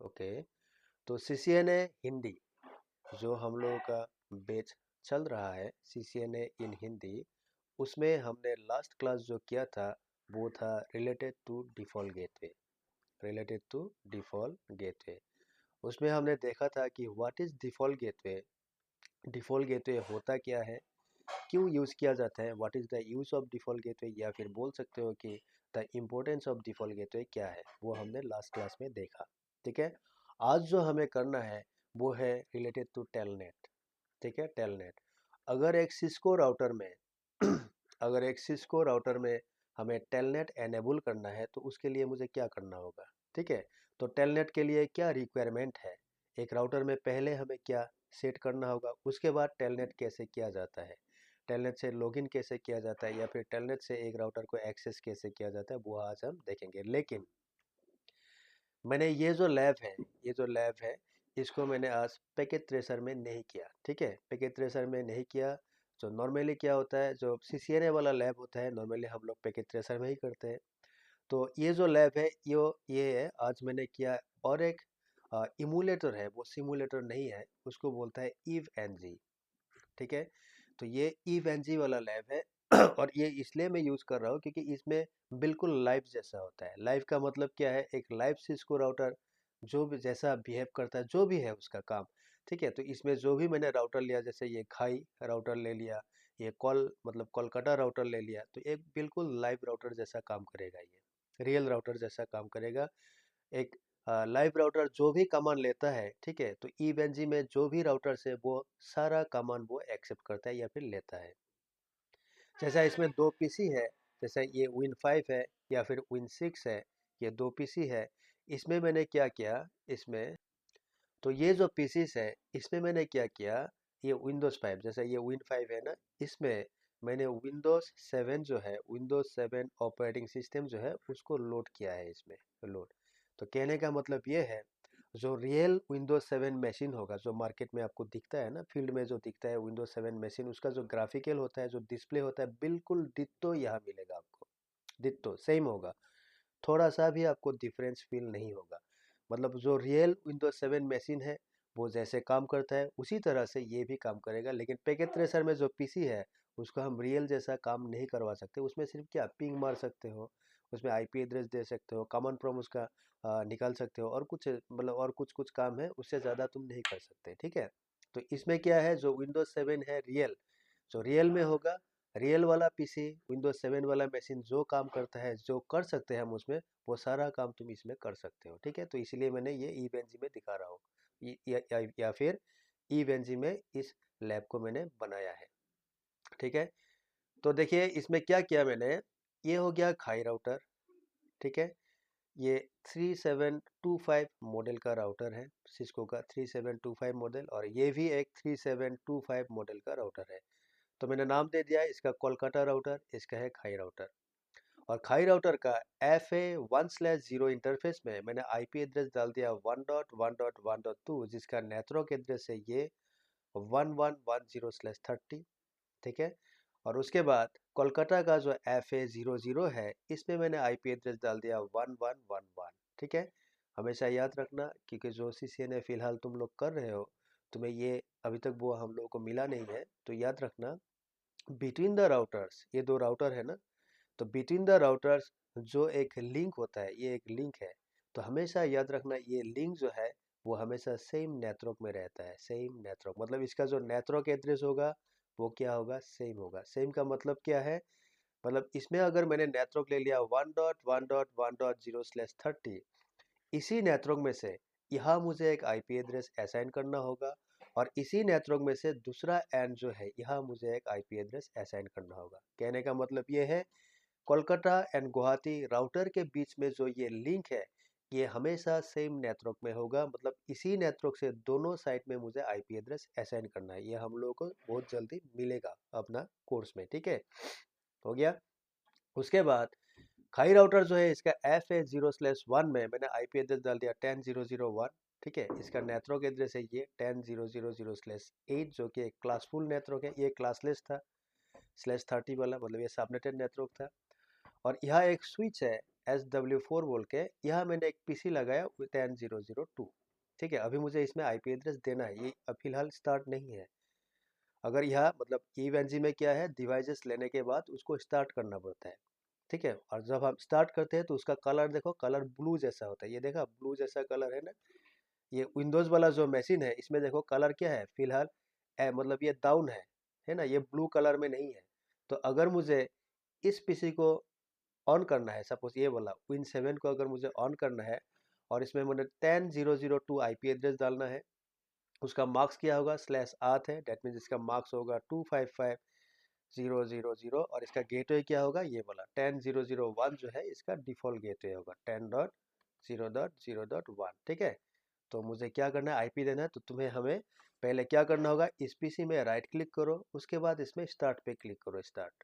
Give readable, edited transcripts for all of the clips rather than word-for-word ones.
Okay, तो CCNA Hindi जो हम लोगों का बैच चल रहा है, CCNA इन हिंदी, उसमें हमने लास्ट क्लास जो किया था वो था related to default gateway. Related to default gateway, उसमें हमने देखा था कि what is default gateway, default gateway होता क्या है, क्यों यूज़ किया जाता है, what is the use of default gateway, या फिर बोल सकते हो कि the importance of default gateway क्या है, वो हमने लास्ट क्लास में देखा। ठीक है, आज जो हमें करना है वो है रिलेटेड टू टेलनेट। ठीक है, टेलनेट। अगर एक सिस्को राउटर में अगर एक सिस्को राउटर में हमें टेलनेट एनेबल करना है तो उसके लिए मुझे क्या करना होगा। ठीक है, तो टेलनेट के लिए क्या रिक्वायरमेंट है, एक राउटर में पहले हमें क्या सेट करना होगा, उसके बाद टेलनेट कैसे किया जाता है, टेलनेट से लॉगिन कैसे किया जाता है, या फिर टेलनेट से एक राउटर को एक्सेस कैसे किया जाता है, वो आज हम देखेंगे। लेकिन मैंने ये जो लैब है इसको मैंने आज पैकेट ट्रेसर में नहीं किया। ठीक है, पैकेट ट्रेसर में नहीं किया। जो नॉर्मली क्या होता है, जो CCNA वाला लैब होता है, नॉर्मली हम लोग पैकेट ट्रेसर में ही करते हैं। तो ये जो लैब है ये है आज मैंने किया। और एक इमूलेटर है, वो सिमुलेटर नहीं है, उसको बोलता है ईव एनजी। ठीक है, तो ये ईव एनजी वाला लैब है और ये इसलिए मैं यूज़ कर रहा हूँ क्योंकि इसमें बिल्कुल लाइव जैसा होता है। लाइव का मतलब क्या है, एक लाइव सिस्को राउटर जो भी जैसा बिहेव करता है, जो भी है उसका काम। ठीक है, तो इसमें जो भी मैंने राउटर लिया, जैसे ये खाई राउटर ले लिया, ये कोलकाता राउटर ले लिया, तो एक बिल्कुल लाइव राउटर जैसा काम करेगा, ये रियल राउटर जैसा काम करेगा। एक लाइव राउटर जो भी कमांड लेता है, ठीक है, तो ईवेनजी में जो भी राउटर से वो सारा कमांड वो एक्सेप्ट करता है या फिर लेता है। जैसा इसमें दो पीसी है, जैसा ये Win5 है या फिर Win6 है, ये दो पीसी है। इसमें मैंने क्या किया, इसमें तो ये जो पीसीस है इसमें मैंने क्या किया, ये विंडोज़ 5, जैसा ये Win5 है ना, इसमें मैंने विंडोज़ 7 जो है, विंडोज़ 7 ऑपरेटिंग सिस्टम जो है उसको लोड किया है इसमें। लोड, तो कहने का मतलब ये है, जो रियल विंडोज़ 7 मशीन होगा, जो मार्केट में आपको दिखता है ना, फील्ड में जो दिखता है विंडोज़ 7 मशीन, उसका जो ग्राफिकल होता है, जो डिस्प्ले होता है, बिल्कुल डिट्टो यहाँ मिलेगा आपको। डिट्टो सेम होगा, थोड़ा सा भी आपको डिफरेंस फील नहीं होगा। मतलब जो रियल विंडोज़ 7 मशीन है वो जैसे काम करता है उसी तरह से ये भी काम करेगा। लेकिन पैकेट ट्रेसर में जो पीसी है उसको हम रियल जैसा काम नहीं करवा सकते। उसमें सिर्फ क्या पिंग मार सकते हो, उसमें आईपी एड्रेस दे सकते हो, कमांड प्रॉम्प्ट उसका निकाल सकते हो, और कुछ मतलब और कुछ कुछ काम है, उससे ज़्यादा तुम नहीं कर सकते। ठीक है, तो इसमें क्या है, जो विंडोज़ 7 है रियल, जो रियल में होगा, रियल वाला पीसी विंडोज़ 7 वाला मशीन जो काम करता है, जो कर सकते हैं हम उसमें, वो सारा काम तुम इसमें कर सकते हो। ठीक है, तो इसलिए मैंने ये ईवेनजी में दिखा रहा हूँ, या फिर ईवेनजी में इस लैब को मैंने बनाया है। ठीक है, तो देखिए इसमें क्या किया मैंने, ये हो गया खाई राउटर। ठीक है, ये 3725 मॉडल का राउटर है, सिस्को का 3725 मॉडल, और ये भी एक 3725 मॉडल का राउटर है। तो मैंने नाम दे दिया इसका कोलकाता राउटर, इसका है खाई राउटर। और खाई राउटर का FA1/0 इंटरफेस में मैंने आईपी एड्रेस डाल दिया 1.1.1.2, जिसका नेटवर्क एड्रेस है ये 1110/30। ठीक है, और उसके बाद कोलकाता का जो FA00 है, इसमें मैंने आईपी एड्रेस डाल दिया 1111। ठीक है, हमेशा याद रखना, क्योंकि जो CCNA फिलहाल तुम लोग कर रहे हो, तुम्हें ये अभी तक वो हम लोगों को मिला नहीं है, तो याद रखना बिटवीन द राउटर्स, ये दो राउटर है ना, तो बिटवीन द राउटर्स जो एक लिंक होता है, ये एक लिंक है, तो हमेशा याद रखना ये लिंक जो है वो हमेशा सेम नेटवर्क में रहता है। सेम नेटवर्क मतलब इसका जो नेटवर्क एड्रेस होगा वो क्या होगा, सेम होगा। सेम का मतलब क्या है, मतलब इसमें अगर मैंने नेटवर्क ले लिया 1.1.1.0/30, इसी नेटवर्क में से यहाँ मुझे एक आईपी एड्रेस असाइन करना होगा, और इसी नेटवर्क में से दूसरा एंड जो है यहाँ मुझे एक आईपी एड्रेस असाइन करना होगा। कहने का मतलब ये है, कोलकाता एंड गुवाहाटी राउटर के बीच में जो ये लिंक है, ये हमेशा सेम नेटवर्क में होगा। मतलब इसी नेटवर्क से दोनों साइड में मुझे आईपी एड्रेस असाइन करना है। ये हम लोगों को बहुत जल्दी मिलेगा अपना कोर्स में। ठीक है, हो गया। उसके बाद खाई राउटर जो है, इसका FA0/1 में मैंने आईपी एड्रेस डाल दिया 10.0.0.1। ठीक है, इसका नेटवर्क एड्रेस है ये 10.0.0.0/8, जो कि एक क्लासफुल नेटवर्क है, ये क्लासलेस था, /30 वाला, मतलब ये सबनेटेड नेटवर्क था। और यहाँ एक स्विच है SW4 बोल के, यहाँ मैंने एक पीसी लगाया 10002। ठीक है, अभी मुझे इसमें आईपी एड्रेस देना है, ये अब फिलहाल स्टार्ट नहीं है। अगर यह मतलब EVE-NG में क्या है, डिवाइसेस लेने के बाद उसको स्टार्ट करना पड़ता है। ठीक है, और जब हम स्टार्ट करते हैं तो उसका कलर देखो, कलर ब्लू जैसा होता है, ये देखा ब्लू जैसा कलर है ना। ये विंडोज वाला जो मशीन है इसमें देखो कलर क्या है फिलहाल, मतलब ये डाउन है ना, ये ब्लू कलर में नहीं है। तो अगर मुझे इस पीसी को ऑन करना है, सपोज ये वाला Win7 को अगर मुझे ऑन करना है और इसमें मुझे 10002 आईपी एड्रेस डालना है, उसका मार्क्स क्या होगा, /8 है, डेट मीन्स इसका मार्क्स होगा 255000 और इसका गेटवे क्या होगा, ये वाला 10001 जो है इसका डिफॉल्ट गेटवे होगा 10.0.0.1। ठीक है, तो मुझे क्या करना है, आईपी देना है। तो तुम्हें हमें पहले क्या करना होगा, इस पीसी में राइट क्लिक करो, उसके बाद इसमें स्टार्ट पे क्लिक करो, स्टार्ट।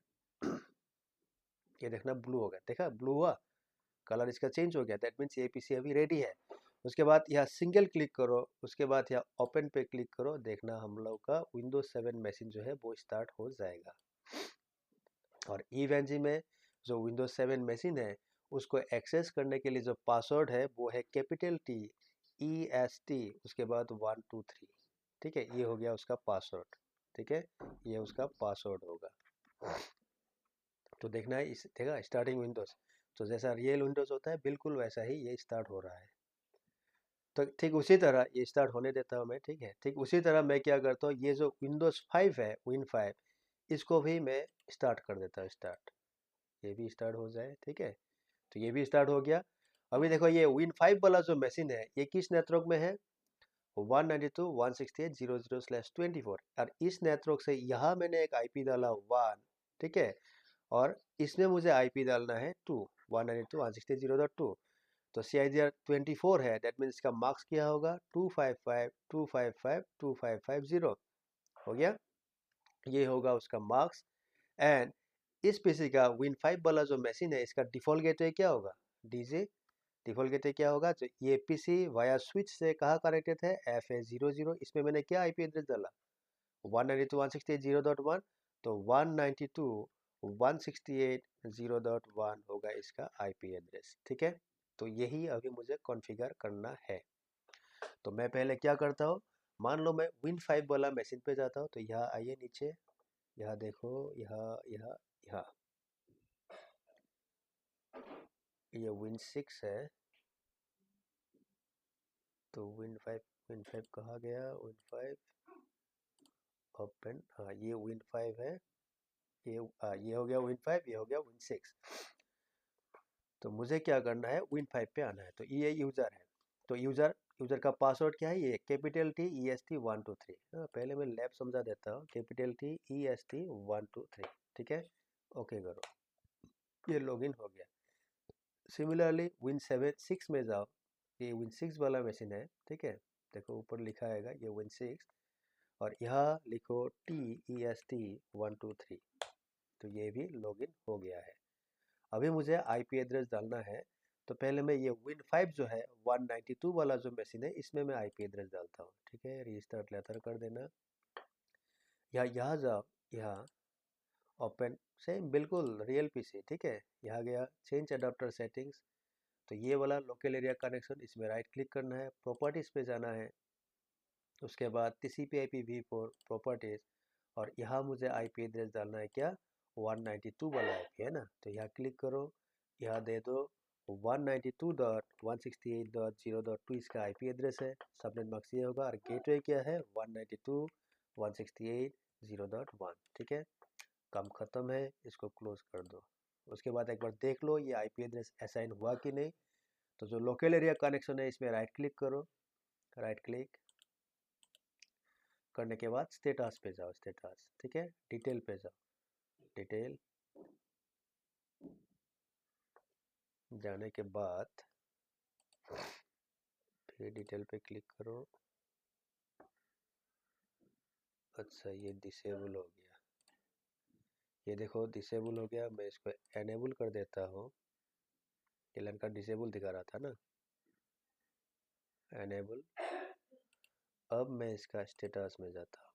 ये देखना ब्लू हो गया, देखा ब्लू हुआ, कलर इसका चेंज हो गया, दैट मीन्स ये पीसी अभी रेडी है। उसके बाद यहाँ सिंगल क्लिक करो, उसके बाद यहाँ ओपन पे क्लिक करो, देखना हम लोग का विंडोज 7 मशीन जो है वो स्टार्ट हो जाएगा। और EVE-NG में जो विंडोज 7 मशीन है उसको एक्सेस करने के लिए जो पासवर्ड है वो है TEST, उसके बाद 123। ठीक है, ये हो गया उसका पासवर्ड। ठीक है, ये उसका पासवर्ड होगा। तो देखना है, इस देखा स्टार्टिंग विंडोज, तो जैसा रियल विंडोज होता है बिल्कुल वैसा ही ये स्टार्ट हो रहा है। तो ठीक उसी तरह ये स्टार्ट होने देता हूँ मैं। ठीक है, ठीक उसी तरह मैं क्या करता हूँ, ये जो विंडोज 5 है, Win5, इसको भी मैं स्टार्ट कर देता हूँ, स्टार्ट। ये भी स्टार्ट हो जाए। ठीक है, तो ये भी स्टार्ट हो गया। अभी देखो ये Win5 वाला जो मशीन है ये किस नेटवर्क में है, 192.168.0.0/24। और इस नेटवर्क से यहाँ मैंने एक आईपी डाला 1। ठीक है, और इसमें मुझे आईपी डालना है 2, 192.168.0.2। तो CIDR 24 है, दैट मीन्स इसका मार्क्स क्या होगा, 255.255.255.0 हो गया, ये होगा उसका मार्क्स। एंड इस पीसी का Win5 वाला जो मशीन है इसका डिफॉल्ट गेटवे क्या होगा, डीजे डिफॉल्ट गेटवे क्या होगा। तो ये पीसी वाया स्विच से कहाँ कनेक्टेड है, FA00। इसमें मैंने क्या आईपी एड्रेस डाला, 192.168.0.1, तो 192.168.0.1 होगा इसका आईपी एड्रेस। ठीक है, तो यही अभी मुझे कॉन्फ़िगर करना है। तो मैं पहले क्या करता हूँ, मान लो मैं Win5 वाला मशीन पे जाता हूँ, तो यहाँ आइए नीचे, यहाँ देखो, यहाँ यहाँ यहाँ ये Win6 है। तो Win5 कहाँ गया, Win5 ओपन, हाँ ये Win5 है, ये हो गया Win5, ये हो गया Win6। तो मुझे क्या करना है, Win5 पे आना है। तो ये यूज़र है, तो यूज़र का पासवर्ड क्या है, ये TEST123। पहले मैं लैब समझा देता हूँ, TEST123। ठीक है, ओके करो, ये लॉगिन हो गया। सिमिलरली Win6 में जाओ, ये Win6 वाला मशीन है। ठीक है, देखो ऊपर लिखा आएगा ये Win6, और यहाँ लिखो TEST123। तो ये भी लॉगिन हो गया है। अभी मुझे आईपी एड्रेस डालना है, तो पहले मैं ये Win5 जो है 192 वाला जो मशीन है इसमें मैं आईपी एड्रेस डालता हूँ। ठीक है, रीस्टार्ट लेटर कर देना, यहाँ जाओ, यहाँ ओपन, सेम बिल्कुल रियल पीसी। ठीक है, यहाँ गया चेंज अडाप्टर सेटिंग्स, तो ये वाला लोकल एरिया कनेक्शन, इसमें राइट क्लिक करना है, प्रॉपर्टीज़ पे जाना है, उसके बाद TCP/IP v4 प्रॉपर्टीज़, और यहाँ मुझे आईपी एड्रेस डालना है क्या, 192 वाला आईपी है ना। तो यहाँ क्लिक करो, यहाँ दे दो 192.168.0.2 इसका आईपी एड्रेस है, सबनेट मास्क ये होगा, और गेटवे क्या है 192.168.0.1। ठीक है, काम खत्म है, इसको क्लोज कर दो। उसके बाद एक बार देख लो ये आईपी एड्रेस असाइन हुआ कि नहीं। तो जो लोकल एरिया कनेक्शन है इसमें राइट क्लिक करो, राइट क्लिक करने के बाद स्टेटस पे जाओ, स्टेटस। ठीक है, डिटेल पे जाओ, डिटेल जाने के बाद फिर डिटेल पे क्लिक करो। अच्छा, ये डिसेबल हो गया, ये देखो डिसेबल हो गया, मैं इसको एनेबल कर देता हूँ। ये लड़का डिसेबल दिखा रहा था ना, एनेबल। अब मैं इसका स्टेटस में जाता हूँ,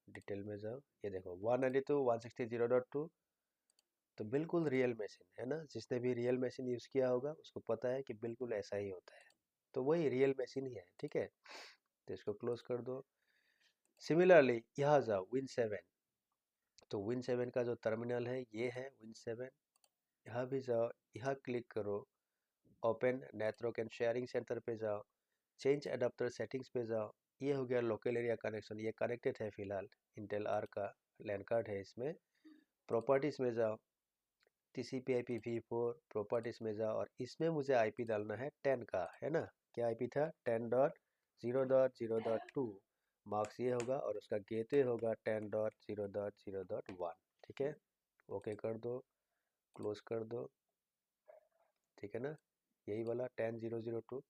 डिटेल में जाओ, ये देखो 192.168.0.2 तो बिल्कुल रियल मशीन है ना, जिसने भी रियल मशीन यूज़ किया होगा उसको पता है कि बिल्कुल ऐसा ही होता है। तो वही रियल मशीन ही है, ठीक है। तो इसको क्लोज कर दो। सिमिलरली यहाँ जाओ Win7। तो Win7 का जो टर्मिनल है ये है Win7। यहाँ भी जाओ, यहाँ क्लिक करो, open network and sharing centre पे जाओ, चेंज एडाप्टर सेटिंग्स पे जाओ। ये हो गया लोकल एरिया कनेक्शन, ये कनेक्टेड है फिलहाल, इंटेल आर का लैन कार्ड है इसमें। प्रॉपर्टीज़ में जाओ, TCP/IP v4 प्रॉपर्टीज़ में जाओ और इसमें मुझे आईपी डालना है 10 का, है ना। क्या आईपी था? 10.0.0.2 मार्क्स ये होगा और उसका गेटवे होगा 10.0.0.1, ठीक है। ओके कर दो, क्लोज कर दो, ठीक है ना। यही वाला 10.0.0.2।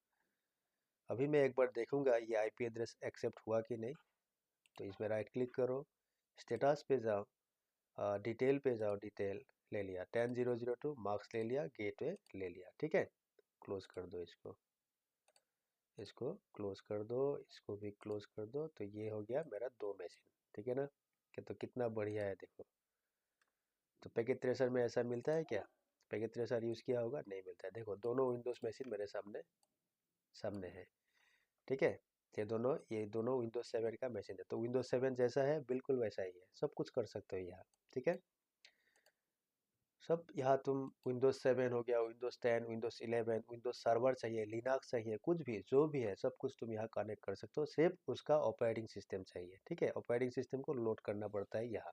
अभी मैं एक बार देखूंगा ये आईपी एड्रेस एक्सेप्ट हुआ कि नहीं। तो इसमें राइट क्लिक करो, स्टेटस पे जाओ, डिटेल पे जाओ, डिटेल ले लिया, 10.0.0.2 मार्क्स ले लिया, गेटवे ले लिया, ठीक है। क्लोज कर दो इसको, इसको क्लोज कर दो, इसको भी क्लोज कर दो। तो ये हो गया मेरा 2 मशीन, ठीक है ना। कि तो कितना बढ़िया है देखो। तो पैकेट ट्रेसर में ऐसा मिलता है क्या? पैकेट ट्रेसर यूज़ किया होगा? नहीं मिलता है। देखो दोनों विंडोज़ मशीन मेरे सामने सामने है, ठीक है। ये दोनों विंडोज 7 का मशीन है। तो विंडोज 7 जैसा है बिल्कुल वैसा ही है, सब कुछ कर सकते हो यहाँ, ठीक है। सब यहाँ तुम विंडोज 7 हो गया, विंडोज 10, विंडोज 11, विंडोज सर्वर चाहिए, लिनक्स चाहिए, कुछ भी जो भी है सब कुछ तुम यहाँ कनेक्ट कर सकते हो। सिर्फ उसका ऑपरेटिंग सिस्टम चाहिए, ठीक है। ऑपरेटिंग सिस्टम को लोड करना पड़ता है यहाँ।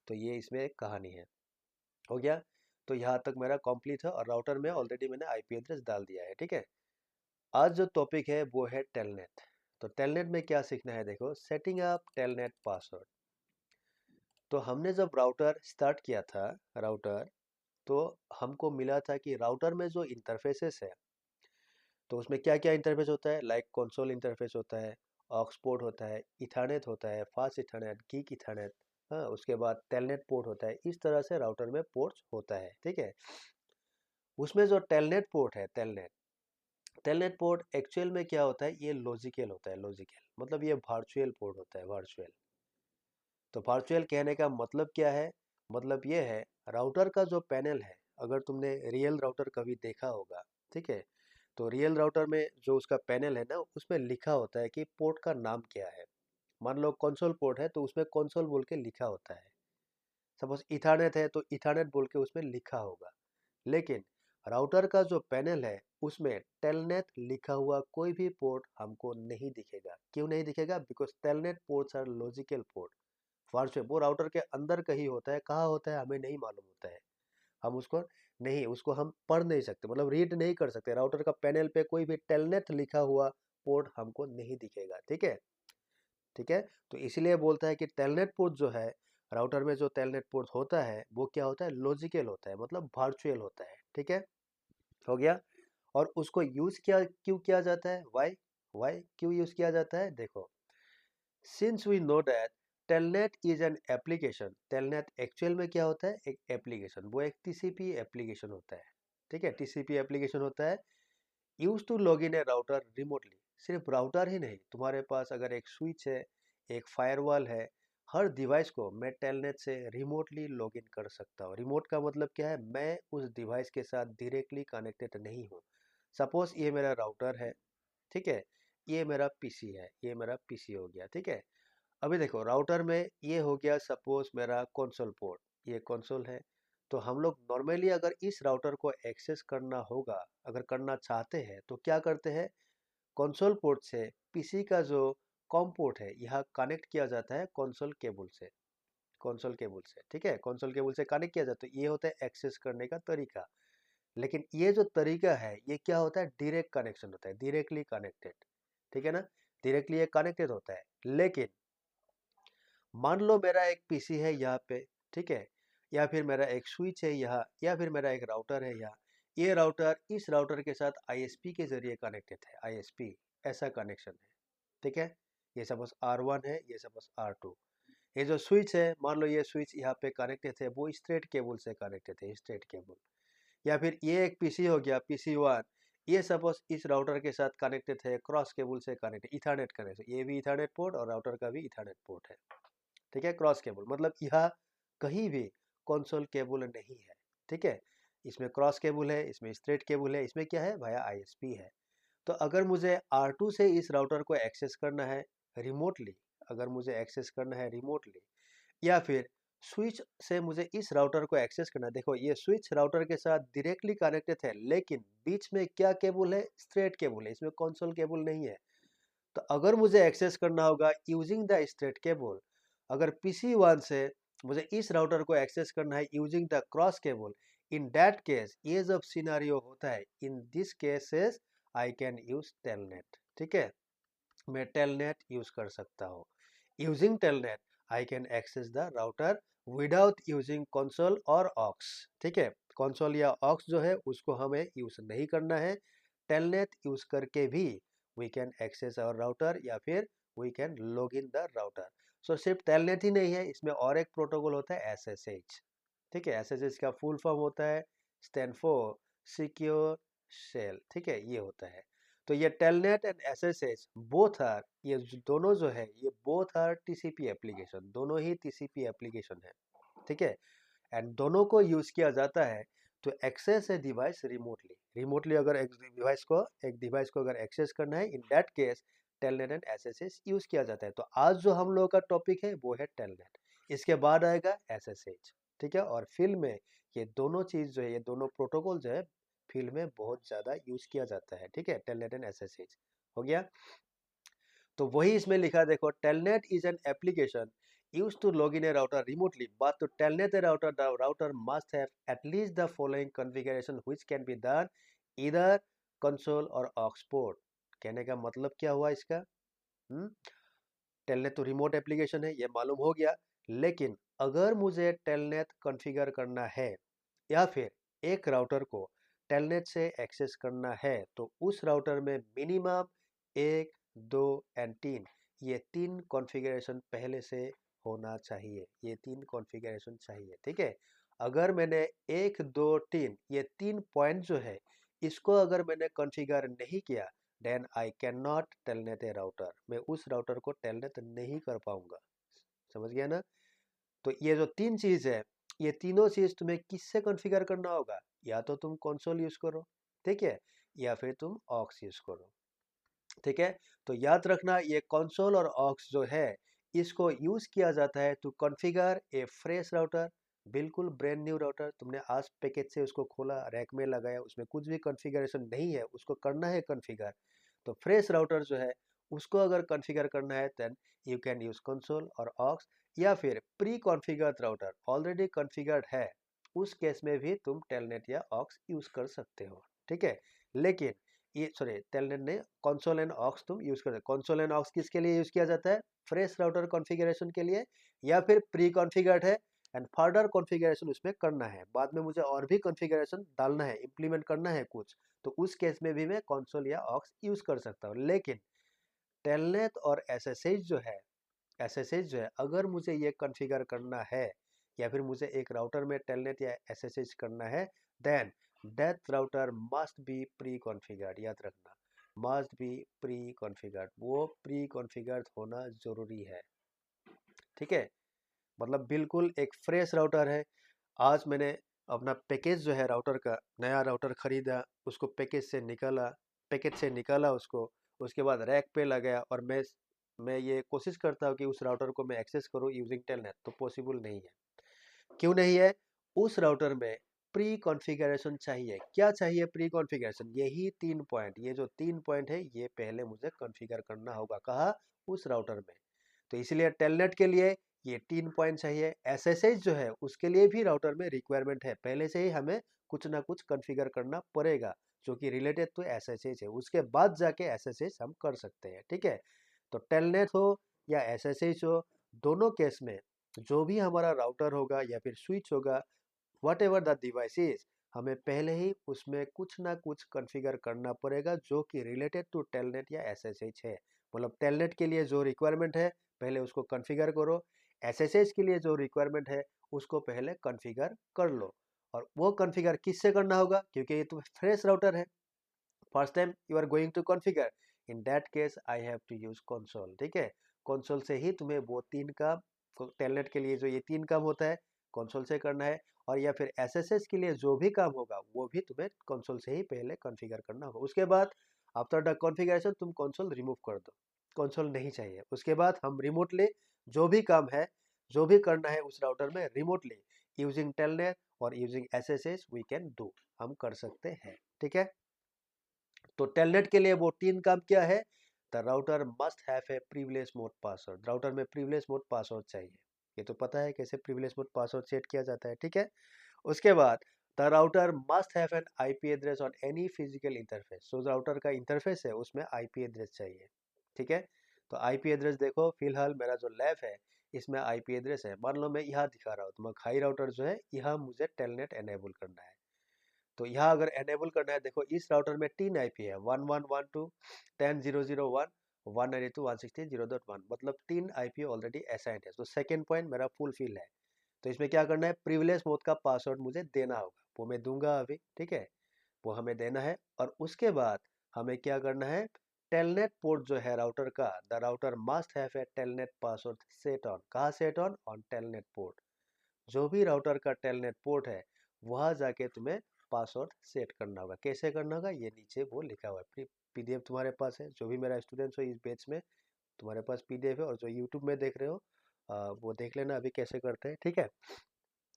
तो ये इसमें एक कहानी है, हो गया। तो यहाँ तक मेरा कंप्लीट है और राउटर में ऑलरेडी मैंने आईपी एड्रेस डाल दिया है, ठीक है। आज जो टॉपिक है वो है टेलनेट। तो टेलनेट में क्या सीखना है, देखो, सेटिंग अप टेलनेट पासवर्ड। तो हमने जब राउटर स्टार्ट किया था, राउटर, तो हमको मिला था कि राउटर में जो इंटरफेसेस है, तो उसमें क्या क्या इंटरफेस होता है, लाइक कंसोल इंटरफेस होता है, ऑक्स पोर्ट होता है, इथरनेट होता है, फास्ट इथरनेट, गीक इथरनेट, हाँ, उसके बाद टेलनेट पोर्ट होता है। इस तरह से राउटर में पोर्ट्स होता है, ठीक है। उसमें जो टेलनेट पोर्ट है, टेलनेट पोर्ट एक्चुअल में क्या होता है, ये लॉजिकल होता है। लॉजिकल मतलब ये वर्चुअल पोर्ट होता है, वर्चुअल। तो वर्चुअल कहने का मतलब क्या है? मतलब ये है, राउटर का जो पैनल है, अगर तुमने रियल राउटर कभी देखा होगा, ठीक है, तो रियल राउटर में जो उसका पैनल है ना, उसमें लिखा होता है कि पोर्ट का नाम क्या है। मान लो कंसोल पोर्ट है तो उसमें कंसोल बोल के लिखा होता है। सपोज इथरनेट है तो इथरनेट बोल के उसमें लिखा होगा। लेकिन राउटर का जो पैनल है उसमें टेलनेट लिखा हुआ कोई भी पोर्ट हमको नहीं दिखेगा। क्यों नहीं दिखेगा? Because telnet ports are logical port. Virtual वो राउटर के अंदर कहीं होता है, कहाँ होता है हमें नहीं मालूम होता है। हम उसको नहीं, उसको हम पढ़ नहीं सकते, मतलब रीड नहीं कर सकते। राउटर का पैनल पे कोई भी टेलनेट लिखा हुआ पोर्ट हमको नहीं दिखेगा, ठीक है, ठीक है। तो इसलिए बोलता है कि टेलनेट पोर्ट जो है, राउटर में जो टेलनेट पोर्ट होता है वो क्या होता है, लॉजिकल होता है, मतलब वर्चुअल होता है, ठीक है। हो गया। और उसको यूज किया क्यों किया जाता है, वाई क्यों यूज किया जाता है, देखो, since we know that telnet is an application. Telnet actual में क्या होता है, एक एप्लीकेशन, वो एक टीसीपी एप्लीकेशन होता है, ठीक है। टीसीपी एप्लीकेशन होता है use to log in a router remotely. सिर्फ राउटर ही नहीं, तुम्हारे पास अगर एक स्विच है, एक फायरवॉल है, हर डिवाइस को मैं टेलनेट से रिमोटली लॉग इन कर सकता हूँ। रिमोट का मतलब क्या है, मैं उस डिवाइस के साथ डायरेक्टली कनेक्टेड नहीं हूँ। सपोज ये मेरा राउटर है, ठीक है, ये मेरा पीसी है, ये मेरा पीसी हो गया, ठीक है। अभी देखो राउटर में ये हो गया सपोज मेरा कंसोल पोर्ट, ये कंसोल है। तो हम लोग नॉर्मली अगर इस राउटर को एक्सेस करना होगा, अगर करना चाहते हैं तो क्या करते हैं, कंसोल पोर्ट से पीसी का जो कॉम पोर्ट है यहाँ कनेक्ट किया जाता है कंसोल केबल से, कंसोल केबल से, ठीक है, कंसोल केबल से कनेक्ट किया जाता है। ये होता है एक्सेस करने का तरीका। लेकिन ये जो तरीका है ये क्या होता है, डायरेक्ट कनेक्शन होता है, डायरेक्टली कनेक्टेड, ठीक है ना, डायरेक्टली ये कनेक्टेड होता है। लेकिन मान लो मेरा एक पीसी है यहाँ पे, ठीक है, या फिर मेरा एक स्विच है यहाँ, या फिर मेरा एक राउटर है यहाँ। ये राउटर इस राउटर के साथ आईएसपी के जरिए कनेक्टेड है, आईएसपी ऐसा कनेक्शन है, ठीक है। ये सपोज R1 है, ये सपोज R2। ये जो स्विच है, मान लो ये स्विच यहाँ पे कनेक्टेड है, वो स्ट्रेट केबल से कनेक्टेड है, स्ट्रेट केबल। या फिर ये एक पीसी हो गया, PC1, ये सपोज इस राउटर के साथ कनेक्टेड है, क्रॉस केबल से कनेक्टेड, इथरनेट कनेक्शन, ये भी इथरनेट पोर्ट और राउटर का भी इथरनेट पोर्ट है, ठीक है। क्रॉस केबल मतलब यह कहीं भी कंसोल केबल नहीं है, ठीक है। इसमें क्रॉस केबल है, इसमें स्ट्रेट केबल है, इसमें क्या है भाया ISP है। तो अगर मुझे R2 से इस राउटर को एक्सेस करना है रिमोटली, अगर मुझे एक्सेस करना है रिमोटली, या फिर स्विच से मुझे इस राउटर को एक्सेस करना है, देखो ये स्विच राउटर के साथ डायरेक्टली कनेक्टेड है, लेकिन बीच में क्या केबल है, स्ट्रेट केबल है, इसमें कंसोल केबल नहीं है। तो अगर मुझे एक्सेस करना होगा यूजिंग द स्ट्रेट केबल, अगर PC1 से मुझे इस राउटर को एक्सेस करना है using the cross cable, in that case ये जब सिनारियो होता है, in this cases I can use telnet, ठीक है। मैं टेलनेट यूज कर सकता हूँ। Using telnet I can access the router without using console और ऑक्स, ठीक है। कंसोल या ऑक्स जो है उसको हमें यूज नहीं करना है। टेलनेट यूज करके भी we can access our router या फिर we can log in the router. So सिर्फ टेलनेट ही नहीं है, इसमें और एक प्रोटोकॉल होता है SSH, ठीक है। SSH का फुल फॉर्म होता है स्टैंड फॉर सिक्योर शेल, ठीक है, ये होता है। तो ये telnet and SSH both are, ये दोनों जो है ये बोथ आर TCP एप्लीकेशन, दोनों ही TCP एप्लीकेशन है, ठीक है। एंड दोनों को यूज किया जाता है to access a device remotely. Remotely अगर एक डिवाइस को अगर एक्सेस करना है, in that case telnet and SSH use किया जाता है। तो आज जो हम लोगों का टॉपिक है वो है टेलनेट, इसके बाद आएगा SSH, ठीक है। और फील्ड में ये दोनों चीज जो है, ये दोनों प्रोटोकॉल जो है फील्ड में बहुत ज्यादा यूज किया जाता है, ठीक है। टेलनेट एंड SSH हो गया। तो वही इसमें लिखा देखो, telnet is an application used to log in a router remotely, but to telnet a router, the router must have at least the following configuration which can be done either console or aux port। कहने का मतलब क्या हुआ इसका? Telnet तो remote application है, ये मालूम हो गया, लेकिन अगर मुझे टेलनेट कॉन्फ़िगर करना है या फिर एक राउटर को टेलनेट से एक्सेस करना है, तो उस राउटर में मिनिमम 1, 2 एंड 3, ये 3 कॉन्फ़िगरेशन पहले से होना चाहिए, ये 3 कॉन्फ़िगरेशन चाहिए, ठीक है। अगर मैंने 1, 2, 3 ये 3 पॉइंट जो है, इसको अगर मैंने कॉन्फ़िगर नहीं किया, then I can not telnet a router, मैं उस राउटर को टेलनेट नहीं कर पाऊंगा। समझ गया ना? तो ये जो 3 चीज है, ये तीनों चीज तुम्हें किससे कॉन्फ़िगर करना होगा? या तो तुम कंसोल यूज करो, ठीक है, या फिर तुम ऑक्स यूज करो, ठीक है। तो याद रखना, ये कंसोल और ऑक्स जो है इसको यूज किया जाता है to configure a fresh router, बिल्कुल ब्रांड न्यू राउटर, तुमने आज पैकेज से उसको खोला, रैक में लगाया, उसमें कुछ भी कॉन्फ़िगरेशन नहीं है, उसको करना है कॉन्फ़िगर। तो फ्रेश राउटर जो है उसको अगर कॉन्फ़िगर करना है, then you can use console और ऑक्स, या फिर pre configured router already configured है, उस केस में भी तुम टेलनेट या ऑक्स यूज कर सकते हो, ठीक है। लेकिन ये सॉरी, टेलनेट ने कंसोल एंड ऑक्स तुम यूज कर, कंसोल एंड ऑक्स किसके लिए यूज किया जाता है? फ्रेश राउटर कॉन्फ़िगरेशन के लिए, या फिर प्री कॉन्फ़िगर्ड है एंड फर्दर कॉन्फ़िगरेशन उसमें करना है, बाद में मुझे और भी कॉन्फ़िगरेशन डालना है, इंप्लीमेंट करना है कुछ, तो उस केस में भी मैं कंसोल या ऑक्स यूज कर सकता हूँ। लेकिन टेलनेट और एसएसएच जो है अगर मुझे ये कॉन्फ़िगर करना है, या फिर मुझे एक राउटर में टेलनेट या एसएसएच करना है, then that router must be pre configured. याद रखना, मस्ट बी प्री कॉन्फ़िगर्ड, वो प्री कॉन्फ़िगर्ड होना जरूरी है, ठीक है। मतलब बिल्कुल एक फ्रेश राउटर है, आज मैंने अपना पैकेज जो है राउटर का, नया राउटर खरीदा, उसको पैकेज से निकाला उसको, उसके बाद रैक पे लगाया, और मैं ये कोशिश करता हूँ कि उस राउटर को मैं एक्सेस करूँ यूजिंग टेलनेट, तो पॉसिबल नहीं है। क्यों नहीं है? उस राउटर में प्री कॉन्फ़िगरेशन चाहिए। क्या चाहिए प्री कॉन्फ़िगरेशन? यही 3 पॉइंट, ये जो 3 पॉइंट है ये पहले मुझे कॉन्फ़िगर करना होगा, कहाँ? उस राउटर में। तो इसलिए टेलनेट के लिए ये 3 पॉइंट चाहिए। एसएसएच जो है उसके लिए भी राउटर में रिक्वायरमेंट है, पहले से ही हमें कुछ ना कुछ कॉन्फ़िगर करना पड़ेगा जो कि रिलेटेड टू एसएसएच है, उसके बाद जाके एसएसएच हम कर सकते हैं, ठीक है। तो टेलनेट हो या एसएसएच हो, दोनों केस में जो भी हमारा राउटर होगा या फिर स्विच होगा, what ever the device is, हमें पहले ही उसमें कुछ ना कुछ कॉन्फ़िगर करना पड़ेगा जो कि रिलेटेड टू टेलनेट या एसएसएच है। मतलब टेलनेट के लिए जो रिक्वायरमेंट है पहले उसको कॉन्फ़िगर करो, एसएसएच के लिए जो रिक्वायरमेंट है उसको पहले कॉन्फ़िगर कर लो। और वो कॉन्फ़िगर किससे करना होगा? क्योंकि ये तो फ्रेश राउटर है, first time you are going to configure, in that case I have to use console, ठीक है। कंसोल से ही तुम्हें वो 3 काम, टेलनेट के लिए जो ये 3 काम होता है, कंसोल से करना है, और या फिर एसएसएच के लिए जो भी काम होगा वो भी तुम्हें कंसोल से ही पहले कॉन्फ़िगर करना होगा। उसके बाद आफ्टर द कॉन्फ़िगरेशन तुम कंसोल रिमूव कर दो, कंसोल नहीं चाहिए। उसके बाद हम रिमोटली जो भी काम है, जो भी करना है उस राउटर में रिमोटली यूजिंग टेलनेट और using SSH we can do, हम कर सकते हैं। ठीक है, तो टेलनेट के लिए वो 3 काम क्या है? The router must have a privilege mode password, router में प्रिविलेज मोड पासवर्ड चाहिए। ये तो पता है कैसे प्रिविलेज मोड पासवर्ड सेट किया जाता है। ठीक है, उसके बाद the router must have an IP address on any physical interface, तो राउटर का इंटरफेस है उसमें आईपी एड्रेस चाहिए। ठीक है, तो आईपी एड्रेस देखो, फिलहाल मेरा जो लैब है इसमें आईपी एड्रेस है, मान लो मैं यहाँ दिखा रहा हूँ, तो मैं खाई राउटर जो है यहाँ मुझे टेलनेट एनेबल करना है। तो यहाँ अगर एनेबल करना है, देखो इस राउटर में 3 आईपी है, 1112.10.0.0.1, 192.168.0.1, मतलब 3 आईपी ऑलरेडी असाइंड है। तो सेकंड पॉइंट मेरा फुलफिल है। तो इसमें क्या करना है, प्रिविलेज मोड का पासवर्ड मुझे देना होगा, वो मैं दूंगा अभी। ठीक है, वो हमें देना है, और उसके बाद हमें क्या करना है, टेलनेट पोर्ट जो है राउटर का, the router must have a telnet password set on, कहाँ सेट ऑन टेलनेट पोर्ट। जो भी राउटर का टेलनेट पोर्ट है वहां जाके तुम्हें पासवर्ड सेट करना होगा। कैसे करना होगा ये नीचे वो लिखा हुआ है, पीडीएफ तुम्हारे पास है, जो भी मेरा स्टूडेंट्स हो इस बैच में तुम्हारे पास पीडीएफ है, और जो यूट्यूब में देख रहे हो वो देख लेना अभी कैसे करते हैं। ठीक है,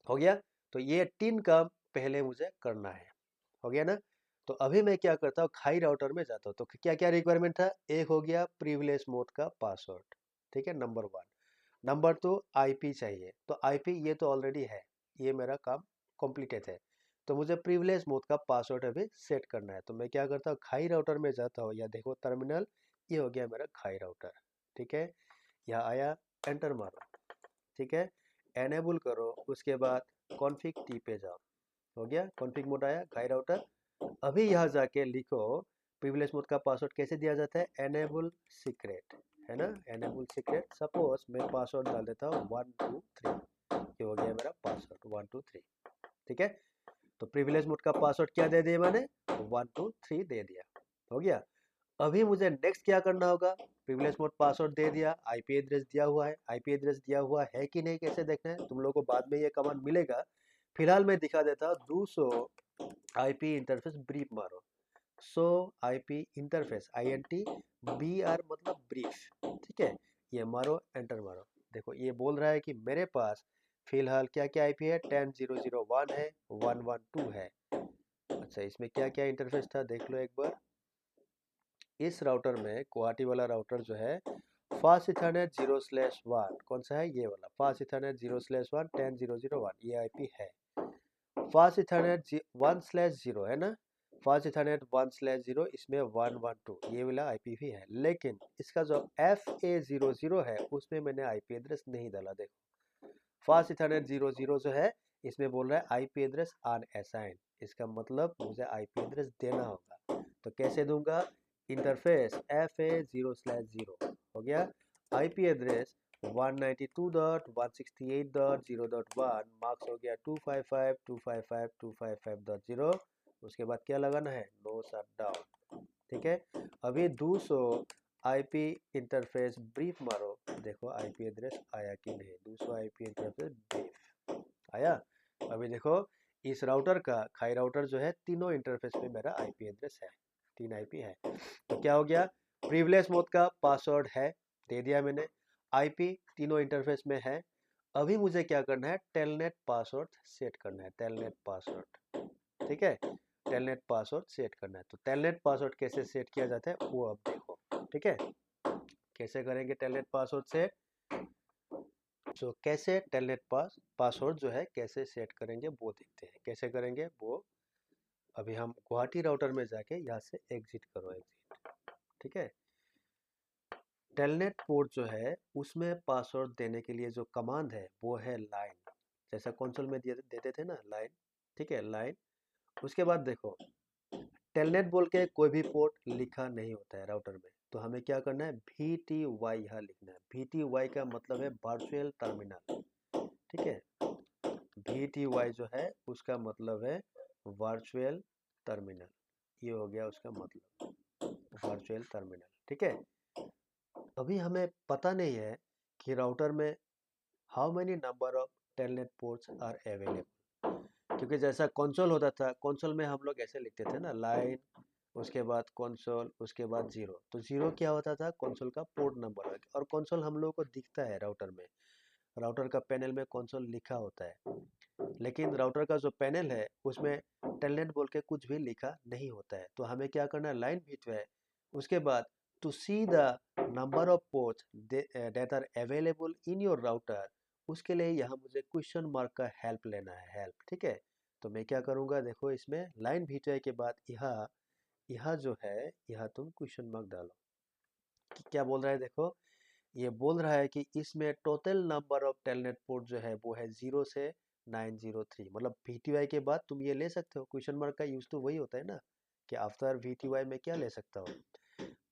हो गया। तो ये 3 काम पहले मुझे करना है, हो गया ना। तो अभी मैं क्या करता हूँ, खाई राउटर में जाता हूँ। तो क्या क्या रिक्वायरमेंट था, एक हो गया प्रिविलेज मोड का पासवर्ड, ठीक है, नंबर 1। नंबर 2 आईपी चाहिए, तो आईपी ये तो ऑलरेडी है, ये मेरा काम कंप्लीटेड है। तो मुझे प्रिविलेज मोड का पासवर्ड अभी सेट करना है। तो मैं क्या करता हूँ, खाई राउटर में जाता हूँ, या देखो टर्मिनल, ये हो गया मेरा खाई राउटर। ठीक है, यहाँ आया, एंटर मारो। ठीक है, एनेबल करो, उसके बाद कॉन्फ़िग टी पे जाओ, हो गया, कॉन्फ़िग मोड आया, खाई राउटर। अभी यहाँ जाके लिखो प्रिविलेज मोड का पासवर्ड कैसे दिया जाता है, एनेबल सीक्रेट, है ना, एनेबल सीक्रेट। सपोज मैं पासवर्ड डाल देता हूँ 123, ये हो गया मेरा पासवर्ड 123। ठीक है, तो प्रिविलेज मोड का पासवर्ड क्या दे दिया मैंने, 123 दे दिया, हो गया। अभी मुझे नेक्स्ट क्या करना होगा, प्रिविलेज मोड पासवर्ड दे दिया, आईपी एड्रेस दिया हुआ है, आईपी एड्रेस दिया हुआ है कि नहीं कैसे देखना है, तुम लोगों को बाद में ये कमांड मिलेगा। फिलहाल मैं दिखा देता हूँ, 200 आईपी इंटरफेस ब्रीफ मारो। सो आईपी इंटरफेस INT BR मतलब ब्रीफ। ठीक है, ये मारो, एंटर मारो। देखो ये बोल रहा है कि मेरे पास फिलहाल क्या क्या आईपी है, 10.0.0.1 है, 112 है। अच्छा, इसमें क्या क्या इंटरफेस था देख लो एक बार। इस राउटर में, गुवाहाटी वाला राउटर जो है, फास्ट इथरनेट 0/1, कौन सा है, ये वाला फास्ट इथरनेट 0/1 10.0.0.1, ये आईपी है। फास्ट इथरनेट 1/0 है ना, फास्ट इथरनेट 1/0, इसमें 112 ये वाला आईपी भी है। लेकिन इसका जो FA00 है उसमें मैंने आईपी एड्रेस नहीं डाला। देखो फास्ट इथरनेट 00 जो है, इसमें बोल रहा है आईपी एड्रेस अनअसाइंड, इसका मतलब मुझे आईपी एड्रेस देना होगा। तो कैसे दूंगा, इंटरफेस FA0/0, हो गया, आईपी एड्रेस 192.168.0.1, मार्क्स हो गया 255.255.255.0। उसके बाद क्या लगाना है, नो शटडाउन। ठीक है, अभी 200 आईपी इंटरफेस ब्रीफ मारो, देखो आईपी एड्रेस आया कि नहीं, 200 आईपी इंटरफेस ब्रीफ आया। अभी देखो इस राउटर का, खाई राउटर जो है, तीनों इंटरफेस पे मेरा आईपी एड्रेस है, 3 आईपी है। तो क्या हो गया, प्रिविलेज मोड का पासवर्ड है, दे दिया मैंने, आईपी तीनों इंटरफेस में है। अभी मुझे क्या करना है, टेलनेट पासवर्ड सेट करना है, टेलनेट पासवर्ड। ठीक है, टेलनेट पासवर्ड सेट करना है। तो टेलनेट पासवर्ड कैसे सेट किया जाता है वो अब देखो। ठीक है, कैसे करेंगे टेलनेट पासवर्ड सेट, तो कैसे टेलनेट पासवर्ड जो है कैसे सेट करेंगे वो देखते हैं, कैसे करेंगे वो। अभी हम गुवाहाटी राउटर में जाके यहाँ से एग्जिट करो, एग्जिट। ठीक है, टेलनेट पोर्ट जो है उसमें पासवर्ड देने के लिए जो कमांड है वो है लाइन, जैसा कंसोल में देते थे ना, लाइन। ठीक है, लाइन। उसके बाद देखो टेलनेट बोल के कोई भी पोर्ट लिखा नहीं होता है राउटर में, तो हमें क्या करना है, VTY यहाँ लिखना है। VTY का मतलब है वर्चुअल टर्मिनल। ठीक है, VTY जो है उसका मतलब है वर्चुअल टर्मिनल, ये हो गया उसका मतलब, वर्चुअल टर्मिनल। ठीक है, अभी हमें पता नहीं है कि राउटर में how many number of telnet ports are available. क्योंकि जैसा कंसोल होता था, कंसोल में हम लोग ऐसे लिखते थे ना, लाइन, उसके बाद कंसोल, उसके बाद जीरो। तो जीरो क्या होता था, कंसोल का पोर्ट नंबर। और कंसोल हम लोगों को दिखता है राउटर में, राउटर का पैनल में कंसोल लिखा होता है। लेकिन राउटर का जो पैनल है उसमें टेलनेट बोल के कुछ भी लिखा नहीं होता है। तो हमें क्या करना है, लाइन भी है, उसके बाद to see the number of ports that are available in your router, उसके लिए यहाँ मुझे क्वेश्चन मार्क का हेल्प लेना है, हेल्प, ठीक है। तो मैं क्या करूँगा, देखो इसमें लाइन भी के बाद यहाँ यहाँ जो है, यहाँ तुम क्वेश्चन मार्क डालो। क्या बोल रहा है, देखो ये बोल रहा है कि इसमें total number of telnet port जो है वो है 0 से 903। मतलब VTY के बाद तुम ये ले सकते हो, क्वेश्चन मार्क का यूज तो वही होता है ना, कि आफ्टर VTY में क्या ले सकता हो।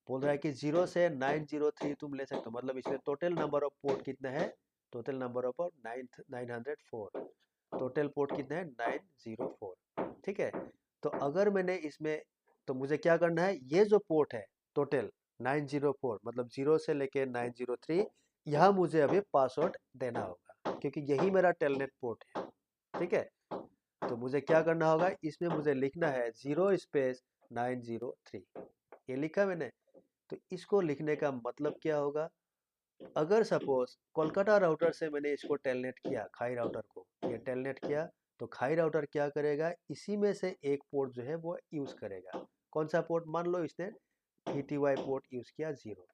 बोल रहा है कि 0 से 903 तुम ले सकते हो, मतलब इसमें टोटल नंबर ऑफ पोर्ट कितना है, total number of 904, total port कितना है 904, ठीक है। तो अगर मैंने इसमें, तो मुझे क्या करना है, ये जो पोर्ट है टोटल 904, मतलब 0 से लेके 903, यहाँ मुझे अभी पासवर्ड देना होगा, क्योंकि यही मेरा टेलनेट पोर्ट है, ठीक है। तो मुझे क्या करना होगा, इसमें मुझे लिखना है 0 स्पेस 903, ये लिखा मैंने। तो इसको लिखने का मतलब क्या होगा, अगर सपोज कोलकाता राउटर से मैंने इसको टेलनेट किया, खाई राउटर को ये टेलनेट किया, तो खाई राउटर क्या करेगा, इसी में से एक पोर्ट जो है वो यूज करेगा। कौन सा पोर्ट, मान लो इसने VTY पोर्ट यूज किया 0।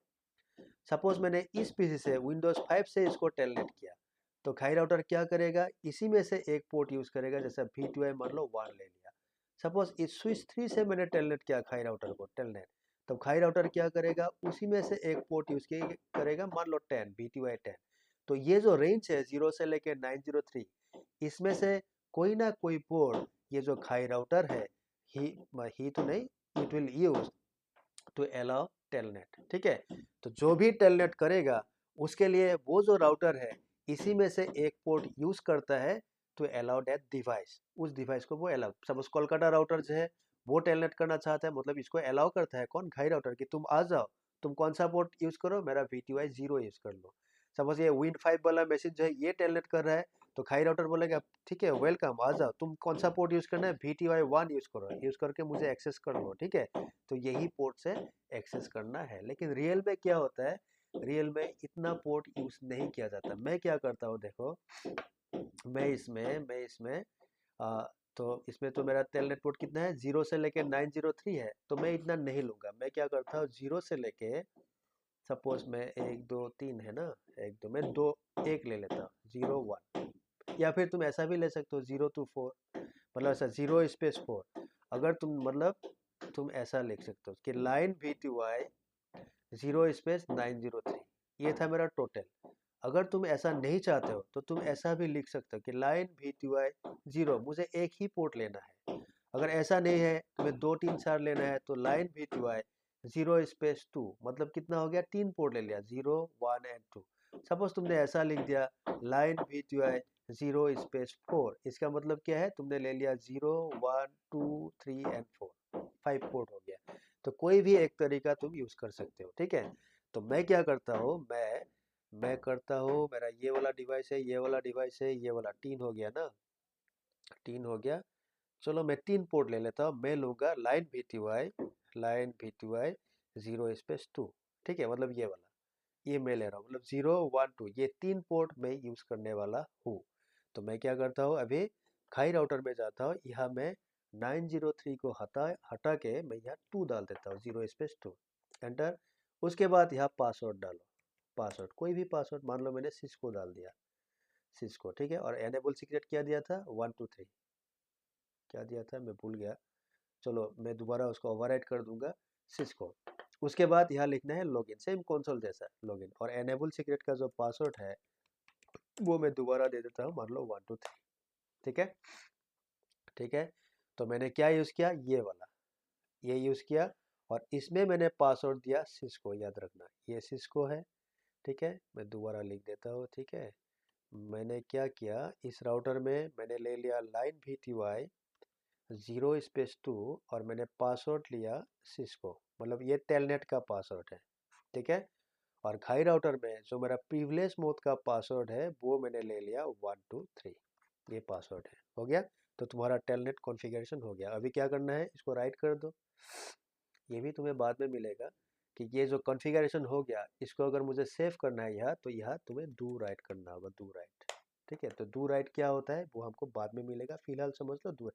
सपोज मैंने इस पीसी से विंडोज 5 से इसको टेलनेट किया, तो खाई राउटर क्या करेगा, इसी में से एक पोर्ट यूज करेगा, जैसे VTY मान लो 1 ले लिया। सपोज इस स्विच 3 से मैंने टेलनेट किया खाई राउटर को, टेलनेट, तो खाई राउटर क्या करेगा, उसी में से एक पोर्ट यूज करेगा, मान लो 10, VTY 10। तो ये जो रेंज है 0 से लेके 903, इसमें से कोई ना कोई पोर्ट ये जो खाई राउटर है, ही तो नहीं, it will use to allow telnet, ठीक है। तो जो भी टेलनेट करेगा उसके लिए वो जो राउटर है इसी में से एक पोर्ट यूज करता है टू अलाउ दैट डिवाइस, उस डिवाइस को वो अलाउ। सपोज कोलकाता राउटर जो है वो टेलनेट करना चाहता है, मतलब इसको अलाउ करता है कौन, घाई राउटर, कि तुम आ जाओ, तुम कौन सा पोर्ट यूज करो, मेरा VTY 0 यूज कर लो। सपोज ये Win5 वाला मैसेज जो है ये टेलनेट कर रहा है, तो खाई राउटर बोलेगा ठीक है वेलकम, आ जाओ, तुम कौन सा पोर्ट यूज करना है, VTY 1 यूज करो, यूज करके मुझे एक्सेस कर लो, ठीक है। तो यही पोर्ट से एक्सेस करना है। लेकिन रियल में क्या होता है, रियल में इतना पोर्ट यूज नहीं किया जाता। मैं क्या करता हूँ, देखो मैं इसमें आ, तो इसमें तो मेरा टेलनेट पोर्ट कितना है, 0 से लेके 903 है, तो मैं इतना नहीं लूंगा। मैं क्या करता हूँ, 0 से लेके, सपोज मैं 1 2 3 है ना, 1 2, मैं 2 1 ले लेता हूँ, 0 1, या फिर तुम ऐसा भी ले सकते हो 0 to 4, मतलब ऐसा 0 स्पेस 4। अगर तुम मतलब तुम ऐसा लिख सकते हो कि लाइन VTY 0 स्पेस 903, ये था मेरा टोटल। अगर तुम ऐसा नहीं चाहते हो तो तुम ऐसा भी लिख सकते हो कि लाइन VTY 0, मुझे एक ही पोर्ट लेना है। अगर ऐसा नहीं है, तुम्हें 2 3 4 लेना है, तो लाइन VTY 0 स्पेस 2, मतलब कितना हो गया, 3 पोर्ट ले लिया, 0 1 एंड 2। सपोज तुमने ऐसा लिख दिया लाइन VTY 0 स्पेस 4, इसका मतलब क्या है, तुमने ले लिया 0 1 2 3 एंड 4, 5 पोर्ट हो गया। तो कोई भी एक तरीका तुम यूज कर सकते हो, ठीक है। तो मैं क्या करता हूँ, मैं करता हूँ, मेरा ये वाला डिवाइस है, ये वाला डिवाइस है, ये वाला 3 हो गया ना, 3 हो गया। चलो मैं 3 पोर्ट ले लेता हूँ, मैं लूंगा लाइन VTY 0 स्पेस 2, ठीक है, मतलब ये वाला, ये मैं ले रहा हूँ, मतलब 0 1 2, ये 3 पोर्ट मैं यूज करने वाला हूँ। तो मैं क्या करता हूँ, अभी खाई राउटर में जाता हूँ, यहाँ मैं 903 को हटा के मैं यहाँ 2 डाल देता हूँ, 0 स्पेस 2, एंटर। उसके बाद यहाँ पासवर्ड डालो, पासवर्ड कोई भी पासवर्ड, मान लो मैंने सिस्को डाल दिया, सिस्को, ठीक है। और एनेबल सीक्रेट क्या दिया था, 1 2 3, क्या दिया था मैं भूल गया, चलो मैं दोबारा उसको ओवरराइट कर दूंगा, सिस्को। उसके बाद यहाँ लिखना है लॉगिन, सेम कंसोल जैसा लॉगिन, और एनेबल सीक्रेट का जो पासवर्ड है वो मैं दोबारा दे देता हूँ, मान लो 1 2 3, ठीक है, ठीक है। तो मैंने क्या यूज़ किया, ये वाला, ये यूज़ किया, और इसमें मैंने पासवर्ड दिया सिस्को, याद रखना ये सिस्को है, ठीक है। मैं दोबारा लिख देता हूँ, ठीक है। मैंने क्या किया, इस राउटर में मैंने ले लिया लाइन VTY 0 स्पेस 2, और मैंने पासवर्ड लिया सिस्को, मतलब ये टेलनेट का पासवर्ड है, ठीक है। और घाई राउटर में जो मेरा प्रिविलेज मोड का पासवर्ड है वो मैंने ले लिया 123, ये पासवर्ड है, हो गया। तो तुम्हारा टेलनेट कॉन्फ़िगरेशन हो गया। अभी क्या करना है, इसको राइट कर दो, ये भी तुम्हें बाद में मिलेगा कि ये जो कॉन्फ़िगरेशन हो गया, इसको अगर मुझे सेव करना है यहाँ, तो यहाँ तुम्हें डू राइट करना होगा, डू राइट। ठीक है, तो डू राइट क्या होता है वो हमको बाद में मिलेगा, फिलहाल समझ लो डू।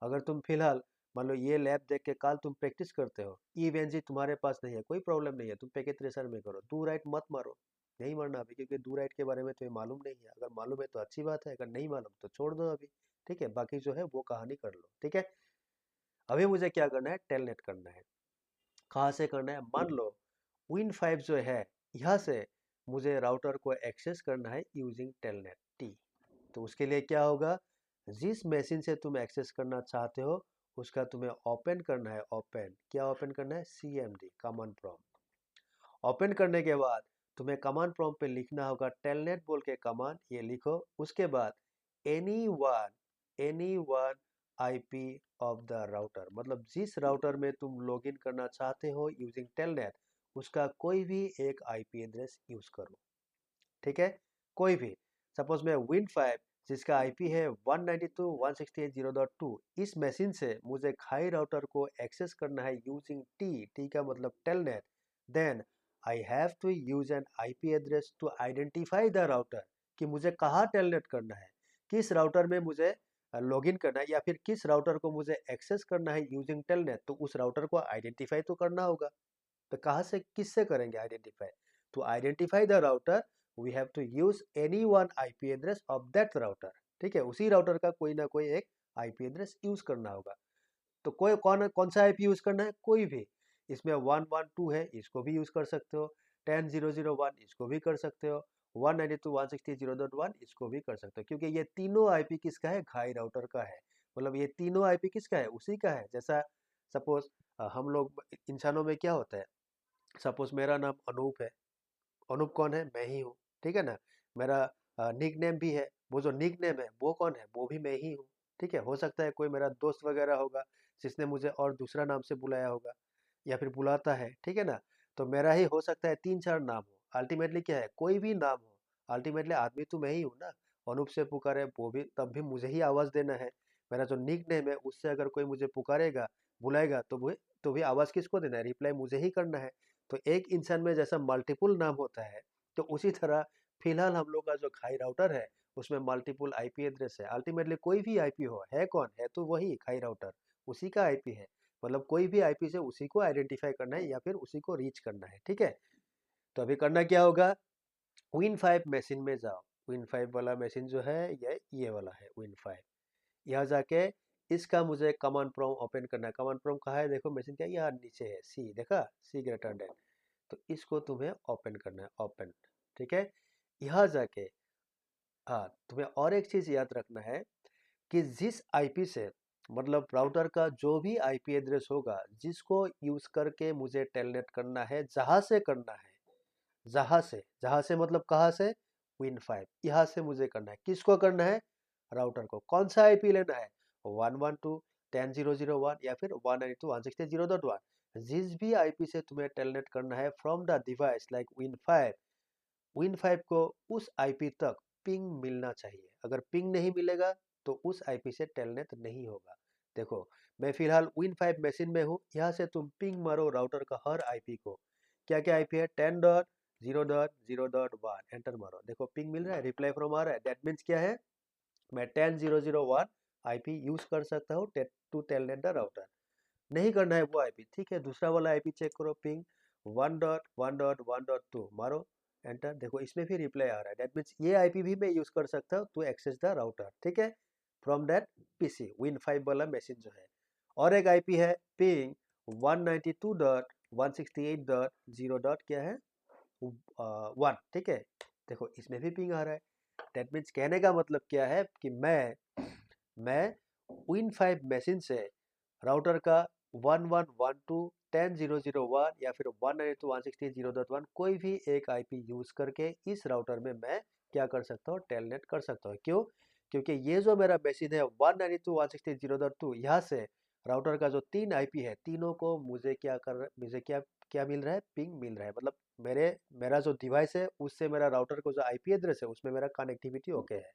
अगर तुम फिलहाल मान लो ये लैब देख के कल तुम प्रैक्टिस करते हो, ईवेंजी तुम्हारे पास नहीं है, कोई प्रॉब्लम नहीं है, तुम पैकेज ट्रेसर में करो, डू राइट मत मारो, नहीं मारना अभी, क्योंकि डू राइट के बारे में तुम्हें मालूम नहीं है। अगर मालूम है तो अच्छी बात है, अगर नहीं मालूम तो छोड़ दो अभी। ठीक है, बाकी जो है वो कहानी कर लो। ठीक है, अभी मुझे क्या करना है, टेलनेट करना है। कहाँ से करना है, मान लो Win5 जो है, यहाँ से मुझे राउटर को एक्सेस करना है यूजिंग टेलनेट टी। तो उसके लिए क्या होगा, जिस मशीन से तुम एक्सेस करना चाहते हो उसका तुम्हें ओपन करना है, ओपन क्या ओपन करना है, CMD कमांड प्रॉम्प्ट। ओपन करने के बाद तुम्हें कमांड प्रॉम्प्ट पे लिखना होगा टेलनेट बोल के कमांड, ये लिखो। उसके बाद any one IP of the router, मतलब जिस राउटर में तुम लॉगिन करना चाहते हो यूजिंग टेलनेट, उसका कोई भी एक IP एड्रेस यूज करो। ठीक है, कोई भी, सपोज मैं Win5 जिसका IP है 192.168.0.2, इस मशीन से मुझे खाई राउटर को एक्सेस करना है यूजिंग टी का मतलब telnet, then I have to use an IP address to identify the router, कि मुझे कहाँ टेलनेट करना है, किस राउटर में मुझे लॉगिन करना है, या फिर किस राउटर को मुझे एक्सेस करना है यूजिंग टेलनेट, तो उस राउटर को आइडेंटिफाई तो करना होगा। तो कहाँ से किससे करेंगे identify, to identify the router we have to use any one IP address of that router। ठीक है, उसी राउटर का कोई ना कोई एक IP एड्रेस यूज करना होगा। तो कोई कौन सा IP यूज करना है, कोई भी, इसमें 112 है, इसको भी यूज कर सकते हो, 10001 इसको भी कर सकते हो, 192.168.0.1 इसको भी कर सकते हो, क्योंकि ये तीनों IP किसका है, घाई राउटर का है। मतलब ये तीनों IP किसका है, उसी का है। जैसा सपोज हम लोग इंसानों में क्या होता है, सपोज मेरा नाम अनूप है, अनूप कौन है, मैं ही हूँ। ठीक है ना, मेरा निक नेम भी है, वो जो निक नेम है वो कौन है, वो भी मैं ही हूँ। ठीक है, हो सकता है कोई मेरा दोस्त वगैरह होगा जिसने मुझे और दूसरा नाम से बुलाया होगा या फिर बुलाता है। ठीक है ना, तो मेरा ही हो सकता है 3-4 नाम हो, अल्टीमेटली क्या है, कोई भी नाम हो, अल्टीमेटली आदमी तो मैं ही हूँ ना। अनूप से पुकारे वो भी तब भी मुझे ही आवाज़ देना है। मेरा जो निक नेम है उससे अगर कोई मुझे पुकारेगा, बुलाएगा, तो भी आवाज़ किसको देना है, रिप्लाई मुझे ही करना है। तो एक इंसान में जैसा मल्टीपल नाम होता है, तो उसी तरह फिलहाल हम लोग का जो खाई राउटर है उसमें मल्टीपल IP एड्रेस है। अल्टीमेटली कोई भी IP हो, है कौन है, तो वही खाई राउटर, उसी का IP है। मतलब कोई भी IP से उसी को आइडेंटिफाई करना है या फिर उसी को रीच करना है। ठीक है, तो अभी करना क्या होगा, Win5 मशीन में जाओ। Win5 वाला मशीन जो है ये वाला है Win5। यहाँ जाके इसका मुझे कमांड प्रॉम्प्ट ओपन करना है। कमांड प्रॉम्प्ट कहाँ है, देखो मशीन क्या यहाँ नीचे है, सी देखा, सी ग्रेटर देन, तो इसको तुम्हें ओपन करना है, ओपन। ठीक है, यहाँ जाके हाँ, तुम्हें और एक चीज याद रखना है कि जिस IP से, मतलब राउटर का जो भी IP एड्रेस होगा जिसको यूज करके मुझे टेलनेट करना है, जहां से करना है, जहां से मतलब कहाँ से, Win5 यहाँ से मुझे करना है, किसको करना है, राउटर को। कौन सा IP लेना है, 112.10.0.1 या फिर 192.168.0.1। जिस भी IP से तुम्हें टेलनेट करना है from the device like Win5 को उस IP तक पिंग मिलना चाहिए। अगर पिंग नहीं मिलेगा तो उस IP से टेलनेट नहीं होगा। देखो, मैं फिलहाल Win5 मशीन में हूँ, यहाँ से तुम पिंग मारो राउटर का हर IP को। क्या क्या IP है, 10.0.0.1, एंटर मारो, देखो पिंग मिल रहा है, रिप्लाई फ्रॉम आ रहा है, दैट मीन्स क्या है, मैं 10.0.0.1 IP यूज कर सकता हूँ टू टेलनेट द राउटर। नहीं करना है वो IP, ठीक है, दूसरा वाला IP चेक करो, पिंग 1.1.1.2 मारो, एंटर, देखो इसमें भी रिप्लाई आ रहा है, दैट मीन्स ये IP भी मैं यूज कर सकता हूँ टू एक्सेस द राउटर। ठीक है, फ्रॉम दैट PC Win5 वाला मशीन जो है। और एक IP है पिंग 192.168.0. क्या है, 1। ठीक है, देखो इसमें भी पिंग आ रहा है, दैट मीन्स कहने का मतलब क्या है कि मैं Win5 मशीन से राउटर का 1112.10.0.0.1 या फिर 192.168.0.1 कोई भी एक IP यूज करके इस राउटर में मैं क्या कर सकता हूँ, टेलनेट कर सकता हूँ। क्यों, क्योंकि ये जो मेरा मशीन है 192.168.0.2, यहाँ से राउटर का जो 3 IP है, तीनों को मुझे क्या क्या मिल रहा है, पिंग मिल रहा है, मतलब मेरा जो डिवाइस है उससे मेरा राउटर को जो आईपी एड्रेस है उसमें मेरा कनेक्टिविटी ओके है,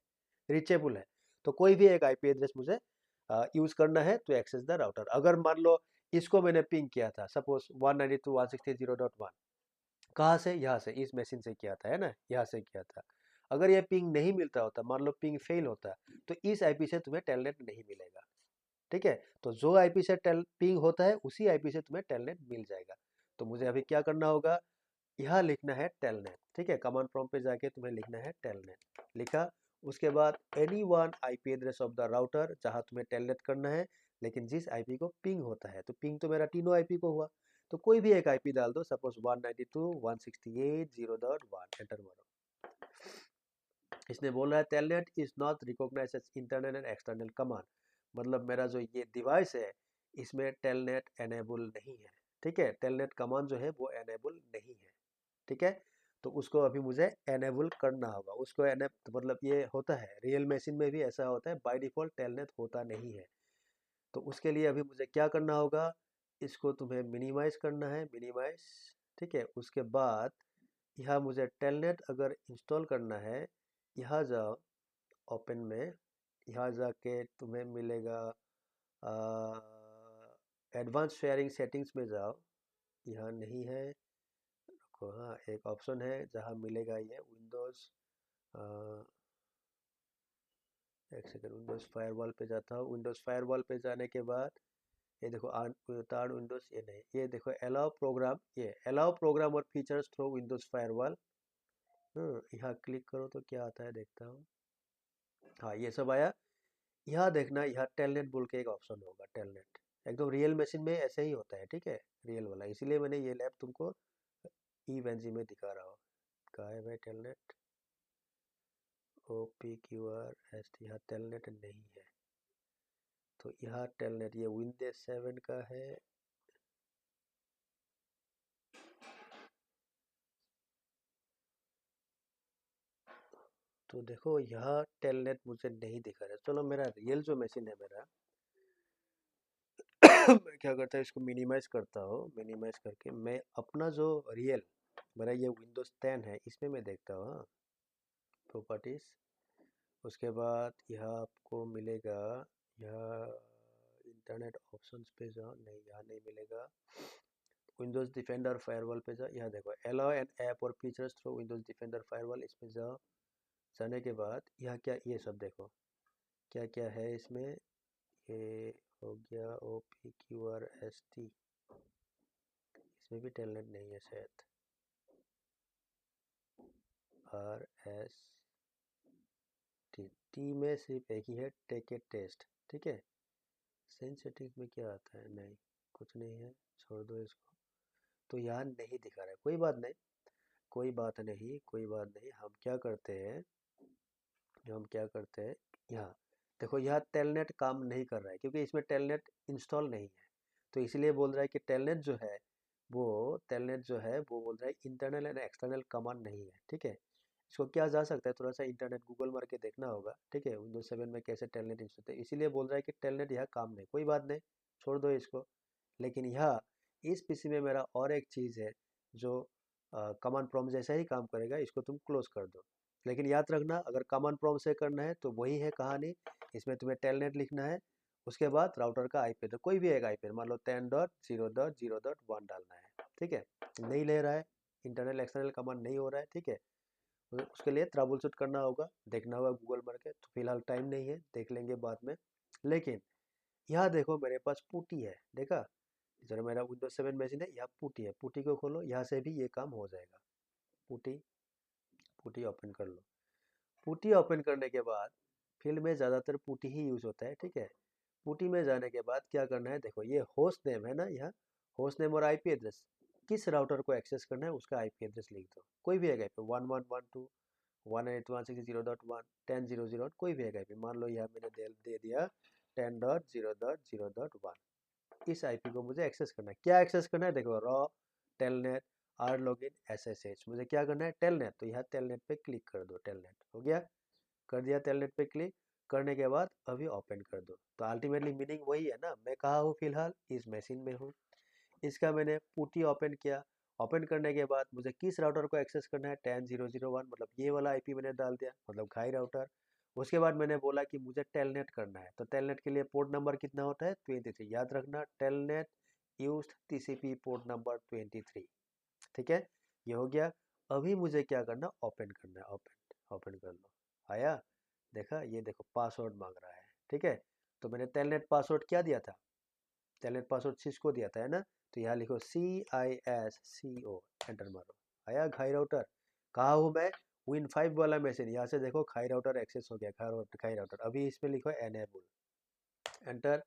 रीचेबल है। तो कोई भी एक आईपी एड्रेस मुझे यूज करना है टू एक्सेस द राउटर। अगर मान लो इसको मैंने पिंग किया था, सपोज 192.168.0.1, कहाँ से, यहाँ से, इस मशीन से किया था, है ना, यहाँ से किया था। अगर ये पिंग नहीं मिलता होता, मान लो पिंग फेल होता, तो इस आईपी से तुम्हें टेलनेट नहीं मिलेगा। ठीक है, तो जो आईपी से पिंग होता है उसी आईपी से तुम्हें टेलनेट मिल जाएगा। तो मुझे अभी क्या करना होगा, यहाँ लिखना है टेलनेट। ठीक है, कमांड प्रॉम्प्ट पे जाके तुम्हें लिखना है टेलनेट, लिखा। उसके बाद any one IP address of the router, जहाँ तुम्हें टेलनेट करना है, लेकिन जिस आईपी को पिंग होता है, तो पिंग तो मेरा तीनों आईपी को हुआ, तो कोई भी एक आईपी डाल दो, सपोज 192.168.0.1, एंटर मारो। इसने बोल रहा है telnet is not recognized as internal and external command, मतलब मेरा जो ये डिवाइस है इसमें टेलनेट एनेबल नहीं है। ठीक है, टेलनेट कमांड जो है वो एनेबल नहीं है। ठीक है, तो उसको अभी मुझे एनेबल करना होगा। उसको मतलब ये होता है रियल मशीन में भी ऐसा होता है, बाय डिफॉल्ट टेलनेट होता नहीं है। तो उसके लिए अभी मुझे क्या करना होगा, इसको तुम्हें मिनिमाइज करना है, मिनिमाइज। ठीक है, उसके बाद यहाँ मुझे टेलनेट अगर इंस्टॉल करना है, यहाँ जाओ ओपन में, यहाँ जाके तुम्हें मिलेगा एडवांस शेयरिंग सेटिंग्स में जाओ, यहाँ नहीं है, रुको, हाँ एक ऑप्शन है जहाँ मिलेगा ये विंडोज़, एक सेकंड, विंडोज़ फायरवॉल पे जाता हूँ। विंडोज़ फायरवॉल पे जाने के बाद ये देखो टार्न विंडोज़, ये नहीं, ये देखो अलाउ प्रोग्राम, ये अलाउ प्रोग्राम और फीचर्स थ्रू विंडोज़ फायरवॉल। यहाँ क्लिक करो तो क्या आता है देखता हूँ। हाँ ये सब आया। यहाँ देखना, यहाँ टेलनेट बोल के एक ऑप्शन होगा, टेलनेट एकदम रियल मशीन में ऐसे ही होता है। ठीक है, रियल वाला, इसीलिए मैंने ये लैब तुमको ई वेंजी में दिखा रहा हूँ। कहाँ है भाई telnet, O P Q R S T, यहाँ टेलनेट नहीं है। तो यहाँ टेलनेट ये विंडोज 7 का है। तो देखो यहाँ टेलनेट मुझे नहीं दिखा रहा। चलो मेरा रियल जो मशीन है मेरा मैं क्या करता है, इसको मिनिमाइज करता हूँ, मिनिमाइज करके मैं अपना जो रियल मेरा ये विंडोज 10 है इसमें मैं देखता हूँ। हाँ, प्रॉपर्टीज, उसके बाद यहाँ आपको मिलेगा, यहाँ इंटरनेट ऑप्शंस पे जाओ, नहीं यहाँ नहीं मिलेगा। विंडोज डिफेंडर फायरवॉल पे जाओ, यहाँ देखो अलाउ एन ऐप और features through Windows defender firewall, इसमें जाओ। जाने के बाद यहाँ क्या, ये सब देखो क्या क्या है इसमें। ये हो गया O P Q R S T, इसमें भी टेलनेट नहीं है शायद। आर एस टी, टी में सिर्फ एक ही है, टेक ए टेस्ट। ठीक है, सेंसिटिव में क्या आता है, नहीं कुछ नहीं है, छोड़ दो इसको। तो यहाँ नहीं दिखा रहा है, कोई बात नहीं, कोई बात नहीं, कोई बात नहीं। हम क्या करते हैं, यहाँ देखो, यहाँ टेलनेट काम नहीं कर रहा है क्योंकि इसमें टेलनेट इंस्टॉल नहीं है। तो इसलिए बोल रहा है कि टेलनेट जो है वो बोल रहा है इंटरनल एंड एक्सटर्नल कमांड नहीं है। ठीक है, इसको क्या जा सकता है, थोड़ा सा इंटरनेट गूगल मार के देखना होगा। ठीक है, विंडोज 7 में कैसे टेलनेट इंस्टॉल होता है, इसीलिए बोल रहा है कि टेलनेट यहाँ काम नहीं, कोई बात नहीं, छोड़ दो इसको। लेकिन यहाँ इस पीसी में मेरा और एक चीज़ है जो कमांड प्रॉम्प्ट जैसा ही काम करेगा, इसको तुम क्लोज कर दो। लेकिन याद रखना, अगर कमांड प्रॉम्प्ट से करना है तो वही है कहानी, इसमें तुम्हें टेलनेट लिखना है, उसके बाद राउटर का आईपी, तो कोई भी एक आईपी, मान लो 10.0.0.1 डालना है। ठीक है, नहीं ले रहा है, इंटरनल एक्सटर्नल कमांड नहीं हो रहा है। ठीक है, उसके लिए ट्रबल शूट करना होगा, देखना होगा गूगल मार के, तो फिलहाल टाइम नहीं है, देख लेंगे बाद में। लेकिन यहाँ देखो मेरे पास पुटी है, देखा, जरा मेरा विंडोज 7 मशीन है, यहाँ पुटी है, पुटी को खोलो, यहाँ से भी ये काम हो जाएगा। पुटी, पुटी ओपन कर लो। पुटी ओपन करने के बाद फील्ड में ज़्यादातर पुटी ही यूज होता है। ठीक है, पुटी में जाने के बाद क्या करना है, देखो ये होस्ट नेम है ना, यहाँ होस्ट नेम और आईपी एड्रेस, किस राउटर को एक्सेस करना है उसका आईपी एड्रेस लिख दो, कोई भी एक आईपी, 1112.192.168.1 10.0.0, कोई भी एक आईपी, मान लो यहाँ मैंने दे दिया 10.0.0.1। इस आईपी को मुझे एक्सेस करना है। क्या एक्सेस करना है, देखो raw, telnet, R login, SSH, मुझे क्या करना है, टेलनेट, तो यहाँ टेलनेट पे क्लिक कर दो। टेलनेट हो गया, कर दिया, टेलनेट पे क्लिक करने के बाद अभी ओपन कर दो। तो अल्टीमेटली मीनिंग वही है ना, मैं कहाँ हूँ फिलहाल, इस मशीन में हूँ। इसका मैंने पुटी ओपन किया। ओपन करने के बाद मुझे किस राउटर को एक्सेस करना है, 10.0.0.1, मतलब ये वाला आईपी मैंने डाल दिया, मतलब घाई राउटर। उसके बाद मैंने बोला कि मुझे टेलनेट करना है, तो टेलनेट के लिए पोर्ट नंबर कितना होता है, 23। याद रखना, telnet used TCP port number 23। ठीक है, ये हो गया। अभी मुझे क्या करना, ओपन करना है। ओपन, ओपन कर लो। आया, देखा, ये देखो पासवर्ड मांग रहा है। ठीक है, तो मैंने टेलनेट पासवर्ड क्या दिया था, टेलनेट पासवर्ड सिस्को दिया था, है ना। तो यहाँ लिखो CISCO, एंटर मारो। आया घाई राउटर। कहाँ हूँ मैं, Win5 वाला मशीन। यहाँ से देखो घाई राउटर एक्सेस हो गया, घाई राउटर। अभी इसमें लिखो एनेबल, एंटर।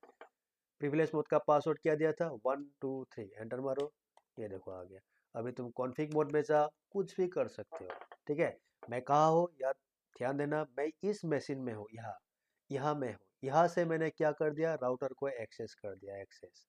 प्रिविलेज मोड का पासवर्ड क्या दिया था, 123, एंटर मारो। ये देखो आ गया। अभी तुम कॉन्फ़िग मोड में जा, कुछ भी कर सकते हो। ठीक है, मैं कहाँ हूँ यार, ध्यान देना, मैं इस मशीन में हूँ, यहाँ यहाँ मैं हूँ। यहाँ से मैंने क्या कर दिया, राउटर को एक्सेस कर दिया। एक्सेस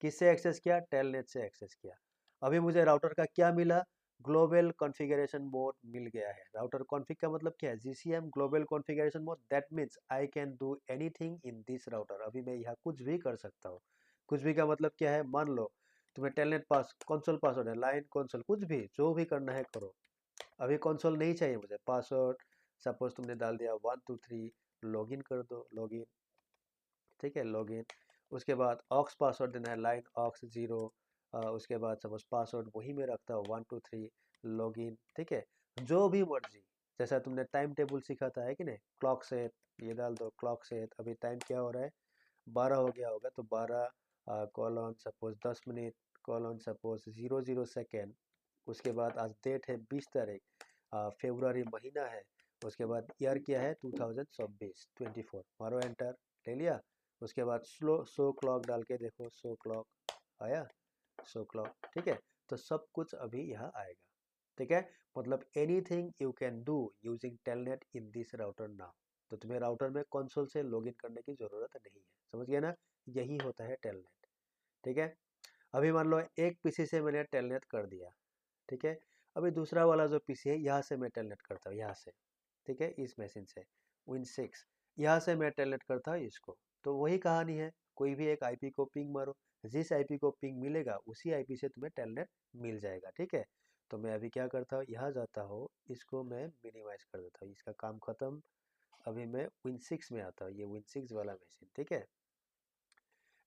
किससे एक्सेस किया, टेलनेट से एक्सेस किया। अभी मुझे राउटर का क्या मिला, ग्लोबल कॉन्फ़िगरेशन मोड मिल गया है। राउटर कॉन्फ़िग का मतलब क्या है, GCM global configuration mode, that means I can do anything in this router. अभी मैं यहाँ कुछ भी कर सकता हूँ। कुछ भी का मतलब क्या है, मान लो तुम्हें टेलनेट पास कंसोल पासवर्ड है, लाइन कंसोल, कुछ भी, जो भी करना है करो। अभी कंसोल नहीं चाहिए मुझे, पासवर्ड सपोज तुमने डाल दिया 123, लॉगिन कर दो, लॉगिन। ठीक है, लॉगिन। उसके बाद ऑक्स पासवर्ड देना है, लाइन ऑक्स 0। उसके बाद सपोज पासवर्ड वही में रखता हूँ 123, लॉगिन। ठीक है, जो भी मर्जी, जैसा तुमने टाइम टेबल सीखा था, है कि नहीं, क्लॉक सेट, ये डाल दो क्लॉक सेट। अभी टाइम क्या हो रहा है, 12 हो गया होगा, तो 12 colon suppose 10 minute, colon suppose 00 second. उसके बाद आज डेट है 20 तारीख, फेब्रुआरी महीना है। उसके बाद ईयर क्या है, 2026, 24, मारो एंटर, ले लिया। उसके बाद स्लो शो क्लॉक डाल के देखो, शो क्लॉक आया, शो क्लॉक। ठीक है, तो सब कुछ अभी यहाँ आएगा। ठीक है, मतलब anything you can do using telnet in this router now. तो तुम्हें राउटर में कंसोल से लॉगिन करने की जरूरत नहीं है, समझ गया ना, यही होता है टेलनेट। ठीक है, अभी मान लो एक पीसी से मैंने टेलनेट कर दिया। ठीक है, अभी दूसरा वाला जो पीसी है, यहाँ से मैं टेलनेट करता हूँ, यहाँ से। ठीक है, इस मशीन से Win6, यहाँ से मैं टेलनेट करता हूँ इसको। तो वही कहानी है, कोई भी एक आईपी को पिंग मारो, जिस आईपी को पिंग मिलेगा उसी आईपी से तुम्हें टेलनेट मिल जाएगा। ठीक है, तो मैं अभी क्या करता हूँ, यहाँ जाता हूँ, इसको मैं मिनिमाइज कर देता हूँ, इसका काम खत्म। अभी मैं Win6 में आता हूँ, ये Win6 वाला मशीन। ठीक है,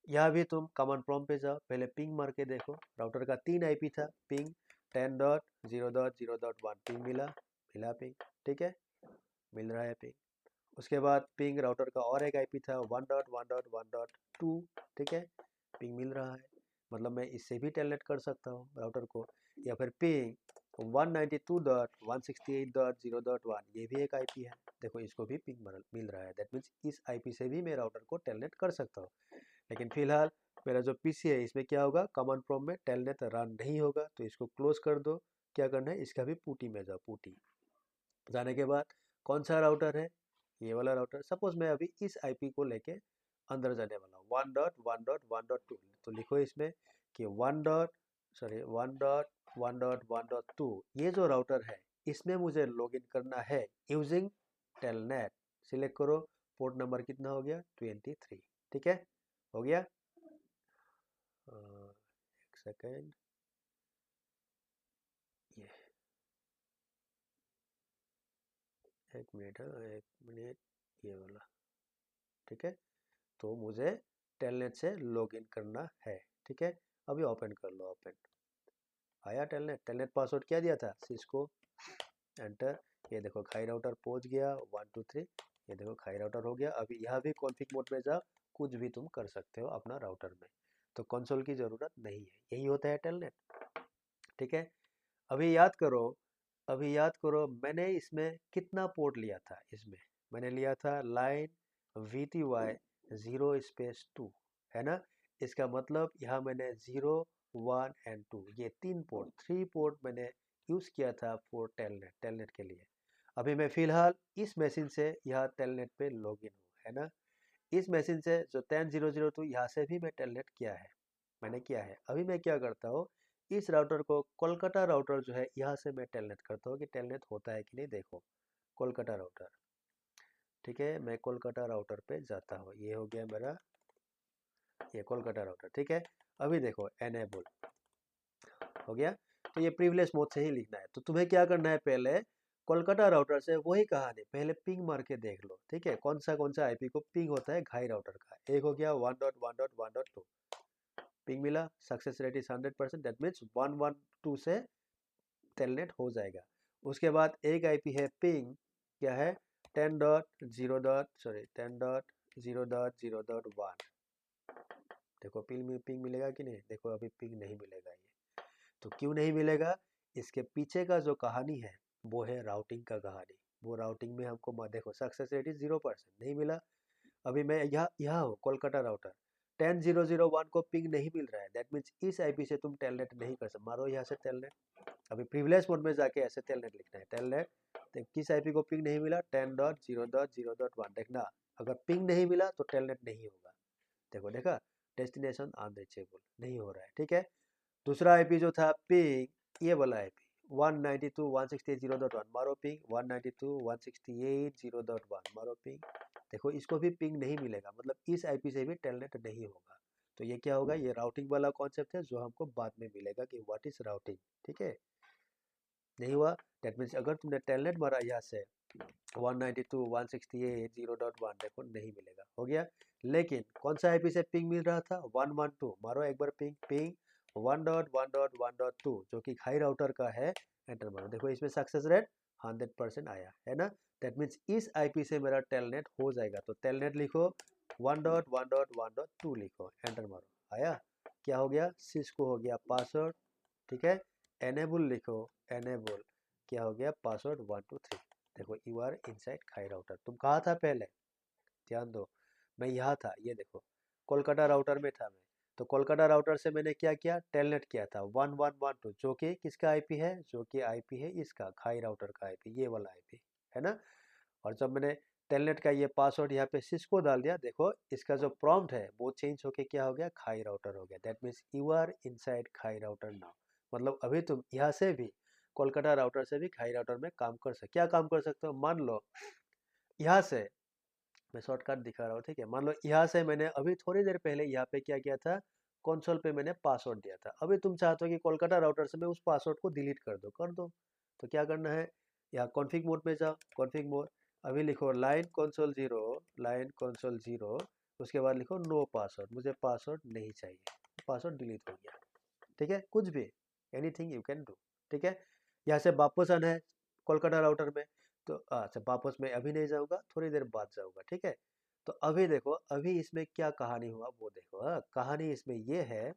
यहाँ भी तुम कमांड प्रॉम्प्ट पे जाओ, पहले पिंग मार के देखो। राउटर का 3 आईपी था, पिंग 10.0.0.1 पिंग मिला, मिला पिंग। ठीक है, मिल रहा है पिंग। उसके बाद पिंग राउटर का और एक आईपी था 1.1.1.2। ठीक है, पिंग मिल रहा है, मतलब मैं इससे भी टेलनेट कर सकता हूँ राउटर को। या फिर पिंग 192.168.0.1, ये भी एक आईपी है, देखो इसको भी पिंग मिल रहा है। दैट मीन्स इस आईपी से भी मैं राउटर को टेलनेट कर सकता हूँ। लेकिन फिलहाल मेरा जो पीसी है, इसमें क्या होगा, कमांड प्रॉम्प्ट में टेलनेट रन नहीं होगा, तो इसको क्लोज कर दो। क्या करना है, इसका भी पुटी में जाओ, पुटी जाने के बाद कौन सा राउटर है, ये वाला राउटर। सपोज मैं अभी इस आईपी को लेके अंदर जाने वाला हूँ, 1.1.1.2। तो लिखो इसमें कि 1.1.1.2, ये जो राउटर है इसमें मुझे लॉगिन करना है यूजिंग टेलनेट। सिलेक्ट करो, पोर्ट नंबर कितना हो गया, 23। ठीक है, हो गया। एक सेकेंड, ये एक मिनट है, एक मिनट, ये वाला। ठीक है, तो मुझे टेलनेट से लॉगिन करना है। ठीक है, अभी ओपन कर लो, ओपन आया टेलनेट। टेलनेट पासवर्ड क्या दिया था, सिस्को, एंटर। ये देखो खाई राउटर पहुंच गया, 123, ये देखो खाई राउटर हो गया। अभी यहाँ भी कॉन्फ़िग मोड में जाओ, कुछ भी तुम कर सकते हो अपना राउटर में, तो कंसोल की ज़रूरत नहीं है, यही होता है टेलनेट। ठीक है, अभी याद करो, अभी याद करो, मैंने इसमें कितना पोर्ट लिया था, इसमें मैंने लिया था लाइन VTY 0 स्पेस 2, है ना। इसका मतलब यहाँ मैंने 0 1 एंड 2, ये 3 पोर्ट, 3 पोर्ट मैंने यूज़ किया था फॉर टेलनेट, टेलनेट के लिए। अभी मैं फ़िलहाल इस मशीन से यहाँ टेलनेट पे लॉगिन हूँ, है ना। इस मशीन से जो 10.0.0.2, यहाँ से भी मैं टेलनेट किया है, मैंने किया है। अभी मैं क्या करता हूँ, इस राउटर को, कोलकाता राउटर जो है, यहाँ से मैं टेलनेट करता हूँ कि टेलनेट होता है कि नहीं, देखो कोलकाता राउटर। ठीक है, मैं कोलकाता राउटर पे जाता हूँ, ये हो गया मेरा, ये कोलकाता राउटर। ठीक है, अभी देखो एनेबल हो गया। तो ये प्रिविलेज मोड से ही लिखना है। तो तुम्हें क्या करना है, पहले कोलकाता राउटर से वही कहानी पहले पिंग मार के देख लो, ठीक है, कौन सा आईपी को पिंग होता है घाई राउटर का। एक हो गया 1.1.1.2, पिंग मिला, success rate is 100%, that means 112 से टेलनेट हो जाएगा। उसके बाद एक आईपी है पिंग, क्या है 10.0.1। देखो पिंग मिलेगा कि नहीं, देखो अभी पिंग नहीं मिलेगा ये। तो क्यों नहीं मिलेगा, इसके पीछे का जो कहानी है वो है राउटिंग का कहानी। वो राउटिंग में हमको देखो सक्सेस रेट इज 0% नहीं मिला। अभी मैं यहाँ हूँ कोलकाता राउटर, 10.0.0.1 को पिंग नहीं मिल रहा है, दैट मीन्स इस आईपी से तुम टेलनेट नहीं कर सकते। मारो यहाँ से टेलनेट, अभी प्रिविलेज मोड में जाके ऐसे टेलनेट लिखना है, टेलनेट तो किस आईपी को पिंग नहीं मिला, 10.0.0.1। देखना अगर पिंग नहीं मिला तो टेलनेट नहीं होगा। देखो देखा, डेस्टिनेशन अनरीचेबल नहीं हो रहा है, ठीक है। दूसरा आईपी जो था पिंग, ये वाला आईपी 192.168.0.1 मारो पिंग, 192.168.0.1 मारो पिंग। देखो इसको भी पिंग नहीं मिलेगा, मतलब इस आईपी से भी टेलनेट नहीं होगा। तो ये क्या होगा, ये राउटिंग वाला कॉन्सेप्ट है जो हमको बाद में मिलेगा कि व्हाट इज राउटिंग, ठीक है। नहीं हुआ, दैट मीन्स अगर तुमने टेलनेट मारा यहाँ से 192.168.0.1, देखो नहीं मिलेगा, हो गया। लेकिन कौन सा आईपी से पिंग मिल रहा था, 112, मारो एक बार पिंग, पिंग 1.1.1.2 जो कि हाई राउटर का है, एंटर मारो। देखो इसमें सक्सेस रेट 100% आया है ना, दैट मीन्स इस आईपी से मेरा टेलनेट हो जाएगा। तो टेलनेट लिखो 1.1.1.2 लिखो, एंटर मारो, आया। क्या हो गया, सिस्को हो गया पासवर्ड, ठीक है। एनेबल लिखो, एनेबल क्या हो गया, पासवर्ड 123। देखो यू आर इनसाइड खाई राउटर। तुम कहाँ था पहले, ध्यान दो, मैं यहाँ था, ये देखो कोलकाता राउटर में था मैं। तो कोलकाता राउटर से मैंने क्या किया, टेलनेट किया था 1112, जो कि किसका आईपी है, जो कि आईपी है इसका खाई राउटर का आईपी, ये वाला आईपी है ना। और जब मैंने टेलनेट का ये पासवर्ड यहाँ पे सिस्को डाल दिया, देखो इसका जो प्रॉम्प्ट है वो चेंज होके क्या हो गया, खाई राउटर हो गया। That means you are inside खाई राउटर नाउ। मतलब अभी तुम यहाँ से भी कोलकाता राउटर से भी खाई राउटर में काम कर सकते। क्या काम कर सकते हो, मान लो यहाँ से मैं शॉर्टकट दिखा रहा हूँ, ठीक है। मान लो यहाँ से मैंने अभी थोड़ी देर पहले यहाँ पे क्या किया था, कंसोल पे मैंने पासवर्ड दिया था। अभी तुम चाहते हो कि कोलकाता राउटर से मैं उस पासवर्ड को डिलीट कर दो, कर दो। तो क्या करना है, यहाँ कॉन्फ़िग मोड में जाओ, कॉन्फ़िग मोड, अभी लिखो लाइन कंसोल 0, लाइन कंसोल 0, उसके बाद लिखो नो पासवर्ड, मुझे पासवर्ड नहीं चाहिए, पासवर्ड डिलीट हो गया, ठीक है। कुछ भी एनीथिंग यू कैन डू, ठीक है। यहाँ से वापस आना है कोलकाता राउटर में। तो अच्छा वापस मैं अभी नहीं जाऊँगा, थोड़ी देर बाद जाऊँगा, ठीक है। तो अभी देखो, अभी इसमें क्या कहानी हुआ वो देखो। कहानी इसमें ये है,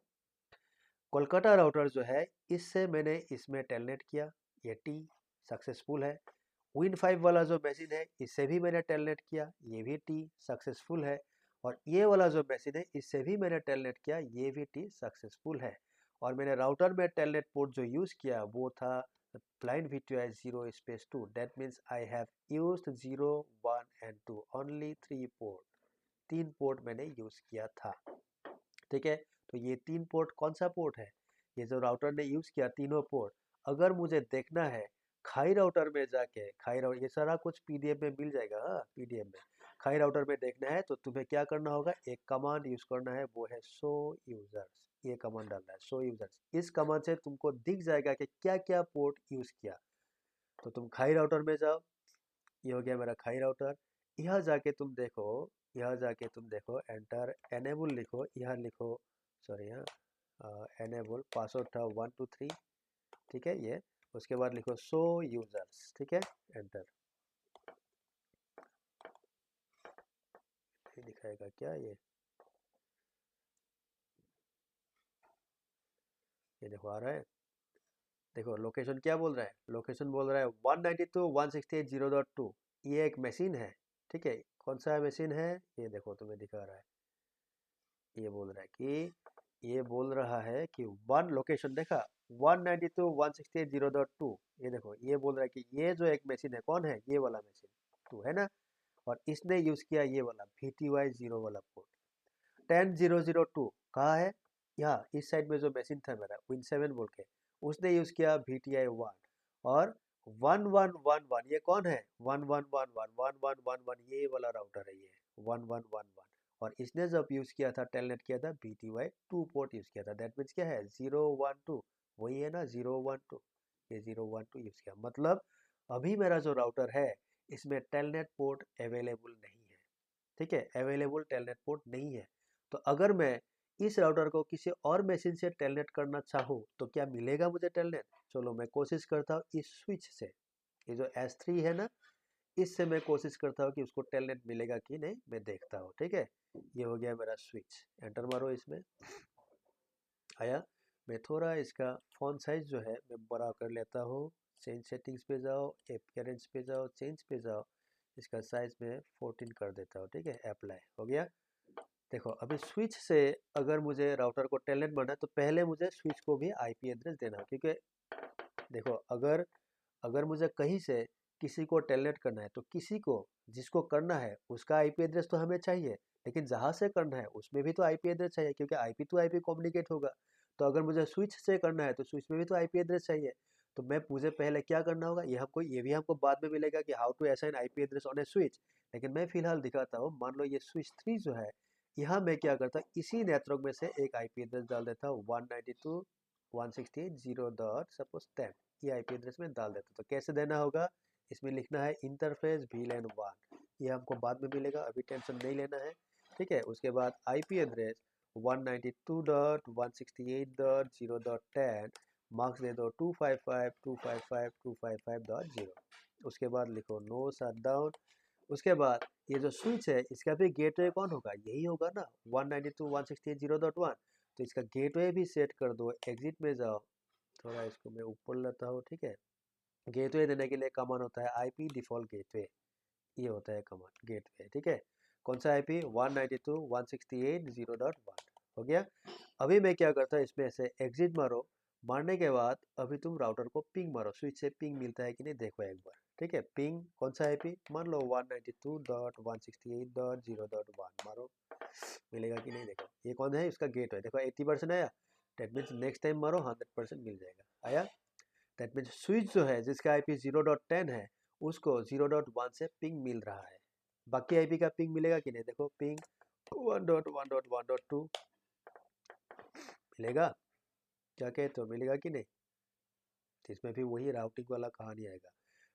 कोलकाता राउटर जो है इससे मैंने इसमें टेलनेट किया, ये टी सक्सेसफुल है। विन 5 वाला जो मशीन है इससे भी मैंने टेलनेट किया, ये भी टी सक्सेसफुल है। और ये वाला जो मशीन है इससे भी मैंने टेलनेट किया, ये भी टी सक्सेसफुल है। और मैंने राउटर में टेलनेट पोर्ट जो यूज़ किया वो था client VTI 0/2, that means I have used 0, 1 and 2, only 3 port, 3 port मैंने यूज़ किया था, ठीक है। तो ये 3 पोर्ट कौन सा पोर्ट है, ये जो राउटर ने यूज़ किया तीनों पोर्ट, अगर मुझे देखना है खाई राउटर में जाके, खाई राउटर ये सारा कुछ पीडीएफ में मिल जाएगा, पीडीएफ में खाई राउटर में देखना है तो तुम्हें क्या करना होगा, एक कमांड यूज करना है, वो है शो यूजर्स। ये कमांड डालना है शो यूजर्स, इस कमांड से तुमको दिख जाएगा कि क्या क्या पोर्ट यूज किया। तो तुम खाई राउटर में जाओ, ये हो गया मेरा खाई राउटर। यहाँ जाके तुम देखो, यहाँ जाके तुम देखो एंटर एनेबल लिखो, यहाँ लिखो, सॉरी यहाँ एनेबल पासवर्ड था 123, ठीक है ये। उसके बाद लिखो शो यूजर्स, ठीक है, एंटर। ये दिखाएगा क्या, ये देखो आ रहा है। देखो लोकेशन क्या बोल रहा है, लोकेशन बोल रहा है 192.168.0.2, ये एक मशीन है, ठीक है। कौन सा मशीन है, ये देखो तुम्हें दिखा रहा है, ये बोल रहा है कि, ये बोल रहा है कि वन लोकेशन देखा 192.168.0.2, ये देखो ये बोल रहा है कि ये जो एक मशीन है कौन है, ये वाला मशीन 2 है ना। और इसने यूज किया ये वाला VTY 0 वाला पोर्ट। 10.0.0.2 कहाँ है, यहाँ इस साइड में जो मशीन था मेरा Win7 बोल के, उसने यूज किया VTI 1। और 1111 ये कौन है, 1111 1111 ये वाला राउटर है, ये 1111। और इसने जब यूज़ किया था टेलनेट किया था BTY 2 पोर्ट यूज़ किया था। दैट मीन्स क्या है 012, वही है ना 012, ये 012 यूज़ किया। मतलब अभी मेरा जो राउटर है इसमें टेलनेट पोर्ट अवेलेबल नहीं है, ठीक है, अवेलेबल टेलनेट पोर्ट नहीं है। तो अगर मैं इस राउटर को किसी और मशीन से टेलनेट करना चाहूँ तो क्या मिलेगा मुझे टेलनेट? चलो मैं कोशिश करता हूँ इस स्विच से, ये जो S3 है ना, इससे मैं कोशिश करता हूँ कि उसको टेलनेट मिलेगा कि नहीं, मैं देखता हूँ। ठीक है, ये हो गया मेरा स्विच, एंटर मारो, इसमें आया। मैं थोड़ा इसका फॉन्ट साइज जो है मैं बड़ा कर लेता हूँ। चेंज सेटिंग्स पे जाओ, अपीयरेंस पे जाओ, चेंज पे जाओ, इसका साइज में 14 कर देता हूँ। ठीक है, अप्लाई हो गया। देखो अभी स्विच से अगर मुझे राउटर को टेलनेट बनाना है तो पहले मुझे स्विच को भी आईपी एड्रेस देना, क्योंकि देखो अगर अगर मुझे कहीं से किसी को टेलनेट करना है तो किसी को जिसको करना है उसका आईपी एड्रेस तो हमें चाहिए, लेकिन जहाँ से करना है उसमें भी तो आईपी एड्रेस चाहिए, क्योंकि आईपी टू आईपी कम्युनिकेट होगा। तो अगर मुझे स्विच से करना है तो स्विच में भी तो आईपी एड्रेस चाहिए। तो मैं मुझे पहले क्या करना होगा, ये भी हमको बाद में मिलेगा कि how to assign IP address on a switch, लेकिन मैं फिलहाल दिखाता हूँ। मान लो ये स्विच 3 जो है, यहाँ मैं क्या करता हूँ, इसी नेटवर्क में से एक आईपी एड्रेस डाल देता हूँ 192.168.0. सपोज 10, ये आईपी एड्रेस में डाल देता हूँ। तो कैसे देना होगा, इसमें लिखना है इंटरफेस VLAN 1, ये हमको बाद में मिलेगा, अभी टेंशन नहीं लेना है। ठीक है, उसके बाद आईपी एड्रेस 192.168.0.10, मार्क्स दे दो 255.255.255.0। उसके बाद लिखो नो शटडाउन। उसके बाद ये जो स्विच है इसका भी गेटवे कौन होगा, यही होगा ना 192.168.0.1। तो इसका गेटवे भी सेट कर दो, एग्जिट में जाओ, थोड़ा इसको मैं ऊपर लेता हूँ। ठीक है, गेटवे देने के लिए कमांड होता है आईपी डिफॉल्ट गेटवे, ये होता है कमांड गेटवे। ठीक है, कौन सा आईपी 192.168.0.1 हो गया। अभी मैं क्या करता है, इसमें से एग्जिट मारो, मारने के बाद अभी तुम राउटर को पिंग मारो, स्विच से पिंग मिलता है कि नहीं देखो एक बार। ठीक है, पिंग कौन सा आईपी, मान लो 192.168.0.1 मारो, मिलेगा कि नहीं देखो। ये कौन है, इसका गेट है, देखो 80% आया। दैट मीन्स नेक्स्ट टाइम मारो 100% मिल जाएगा, आया। दैट मीन्स स्विच जो है जिसका आईपी 0.10 है उसको 0.1 से पिंग मिल रहा है। बाकी आईपी का पिंग मिलेगा कि नहीं देखो, पिंग 1.1.1.2 मिलेगा, क्या कहते हो, मिलेगा कि नहीं। तो इसमें भी वही राउटिंग वाला कहानी आएगा।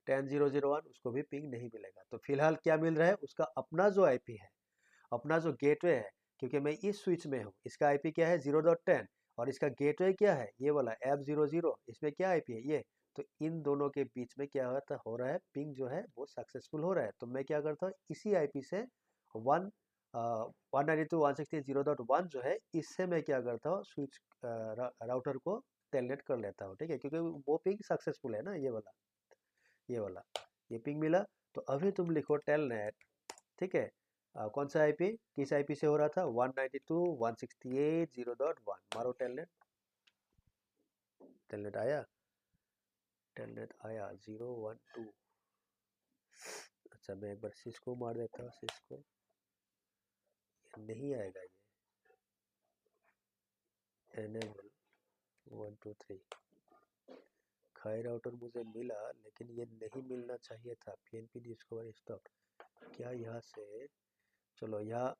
10.0.0.1 उसको भी पिंग नहीं मिलेगा। तो फिलहाल क्या मिल रहा है, उसका अपना जो आईपी है, अपना जो गेटवे है, क्योंकि मैं इस स्विच में हूँ, इसका आईपी क्या है 0.10 और इसका गेटवे क्या है ये वाला F00, इसमें क्या आईपी है ये। तो इन दोनों के बीच में क्या होता हो रहा है, पिंग जो है वो सक्सेसफुल हो रहा है। तो मैं क्या करता हूँ, इसी आईपी से 192.168.0.1 जो है, इससे मैं क्या करता हूँ, स्विच राउटर को टेलनेट कर लेता हूँ। ठीक है, क्योंकि वो पिंग सक्सेसफुल है ना, ये वाला ये पिंग मिला। तो अभी तुम लिखो टेलनेट। ठीक है, कौन सा आईपी, किस आईपी से हो रहा था, 192.168.0.1 मारो टेलनेट। टेलनेट आया, टेलनेट आया 012। अच्छा मैं एक बार सिस्को मार देता हूँ, सिस्को, ये नहीं आएगा, ये एनेबल 123। खाई राउटर मुझे मिला, लेकिन ये नहीं मिलना चाहिए था। PNP डिस्कवर स्टॉप, क्या यहाँ से, चलो यहाँ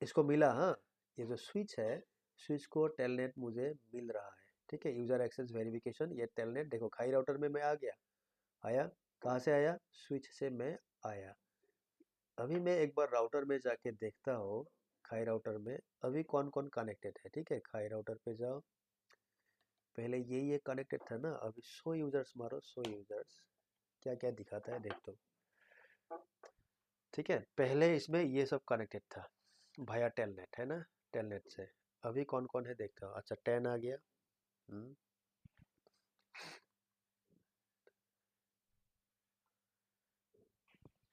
इसको मिला। हाँ, ये जो स्विच है, स्विच को टेलनेट मुझे मिल रहा है। ठीक है, यूजर एक्सेस वेरिफिकेशन, ये टेलनेट देखो खाई राउटर में मैं आ गया, आया, कहाँ से आया, स्विच से मैं आया। अभी मैं एक बार राउटर में जाके देखता हूँ, खाई राउटर में अभी कौन कौन कनेक्टेड है। ठीक है, खाई राउटर पे जाओ, पहले ये कनेक्टेड था ना, अभी शो यूजर्स मारो, शो यूजर्स क्या क्या दिखाता है देख दो। ठीक है, पहले इसमें ये सब कनेक्टेड था भाया टेलनेट, है ना, टेलनेट से। अभी कौन कौन है देखता हूँ, अच्छा 10 आ गया,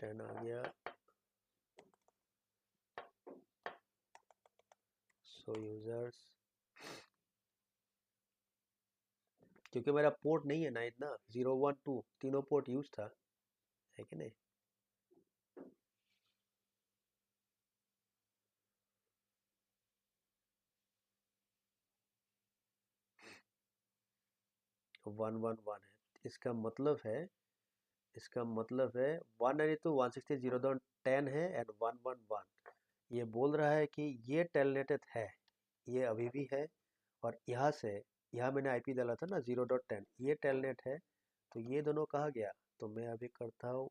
10 आ गया, सो यूजर्स, क्योंकि मेरा पोर्ट नहीं है ना इतना, 012 तीनों पोर्ट यूज था, है कि नहीं। तो 111 है, इसका मतलब है 192.168.0.10 है एंड 111, ये बोल रहा है कि ये टेलनेटेड है, ये अभी भी है, और यहाँ से यहाँ मैंने आईपी डाला था ना 0.10, ये टेलनेट है, तो ये दोनों कहाँ गया? तो मैं अभी करता हूँ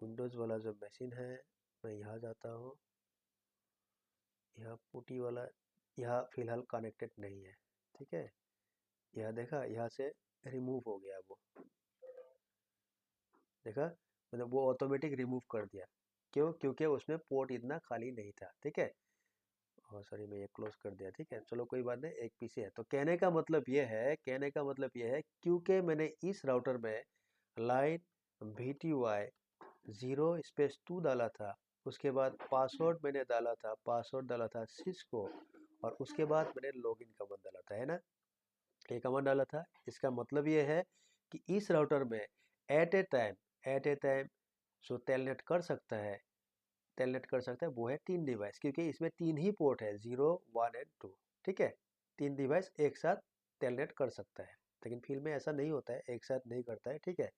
विंडोज़ वाला जो मशीन है, मैं यहाँ जाता हूँ, यहाँ पुटी वाला यहाँ फिलहाल कनेक्टेड नहीं है, ठीक है। यहाँ देखा, यहाँ से रिमूव हो गया, वो देखा, मतलब वो ऑटोमेटिक रिमूव कर दिया। क्यों? क्योंकि उसमें पोर्ट इतना खाली नहीं था, ठीक है। और सॉरी, मैं ये क्लोज कर दिया, ठीक है, चलो कोई बात नहीं, एक पीसी है। तो कहने का मतलब ये है क्योंकि मैंने इस राउटर में लाइन VTY 0 स्पेस 2 डाला था, उसके बाद पासवर्ड डाला था सिस्को, और उसके बाद मैंने लॉगिन कमांड डाला था, है ना, ये कमांड डाला था। इसका मतलब ये है कि इस राउटर में एट ए टाइम जो टेलनेट कर सकता है वो है 3 डिवाइस, क्योंकि इसमें 3 ही पोर्ट है, 0, 1 एंड 2, ठीक है। 3 डिवाइस एक साथ टेलनेट कर सकता है, लेकिन फिल्म में ऐसा नहीं होता है, एक साथ नहीं करता है, ठीक है।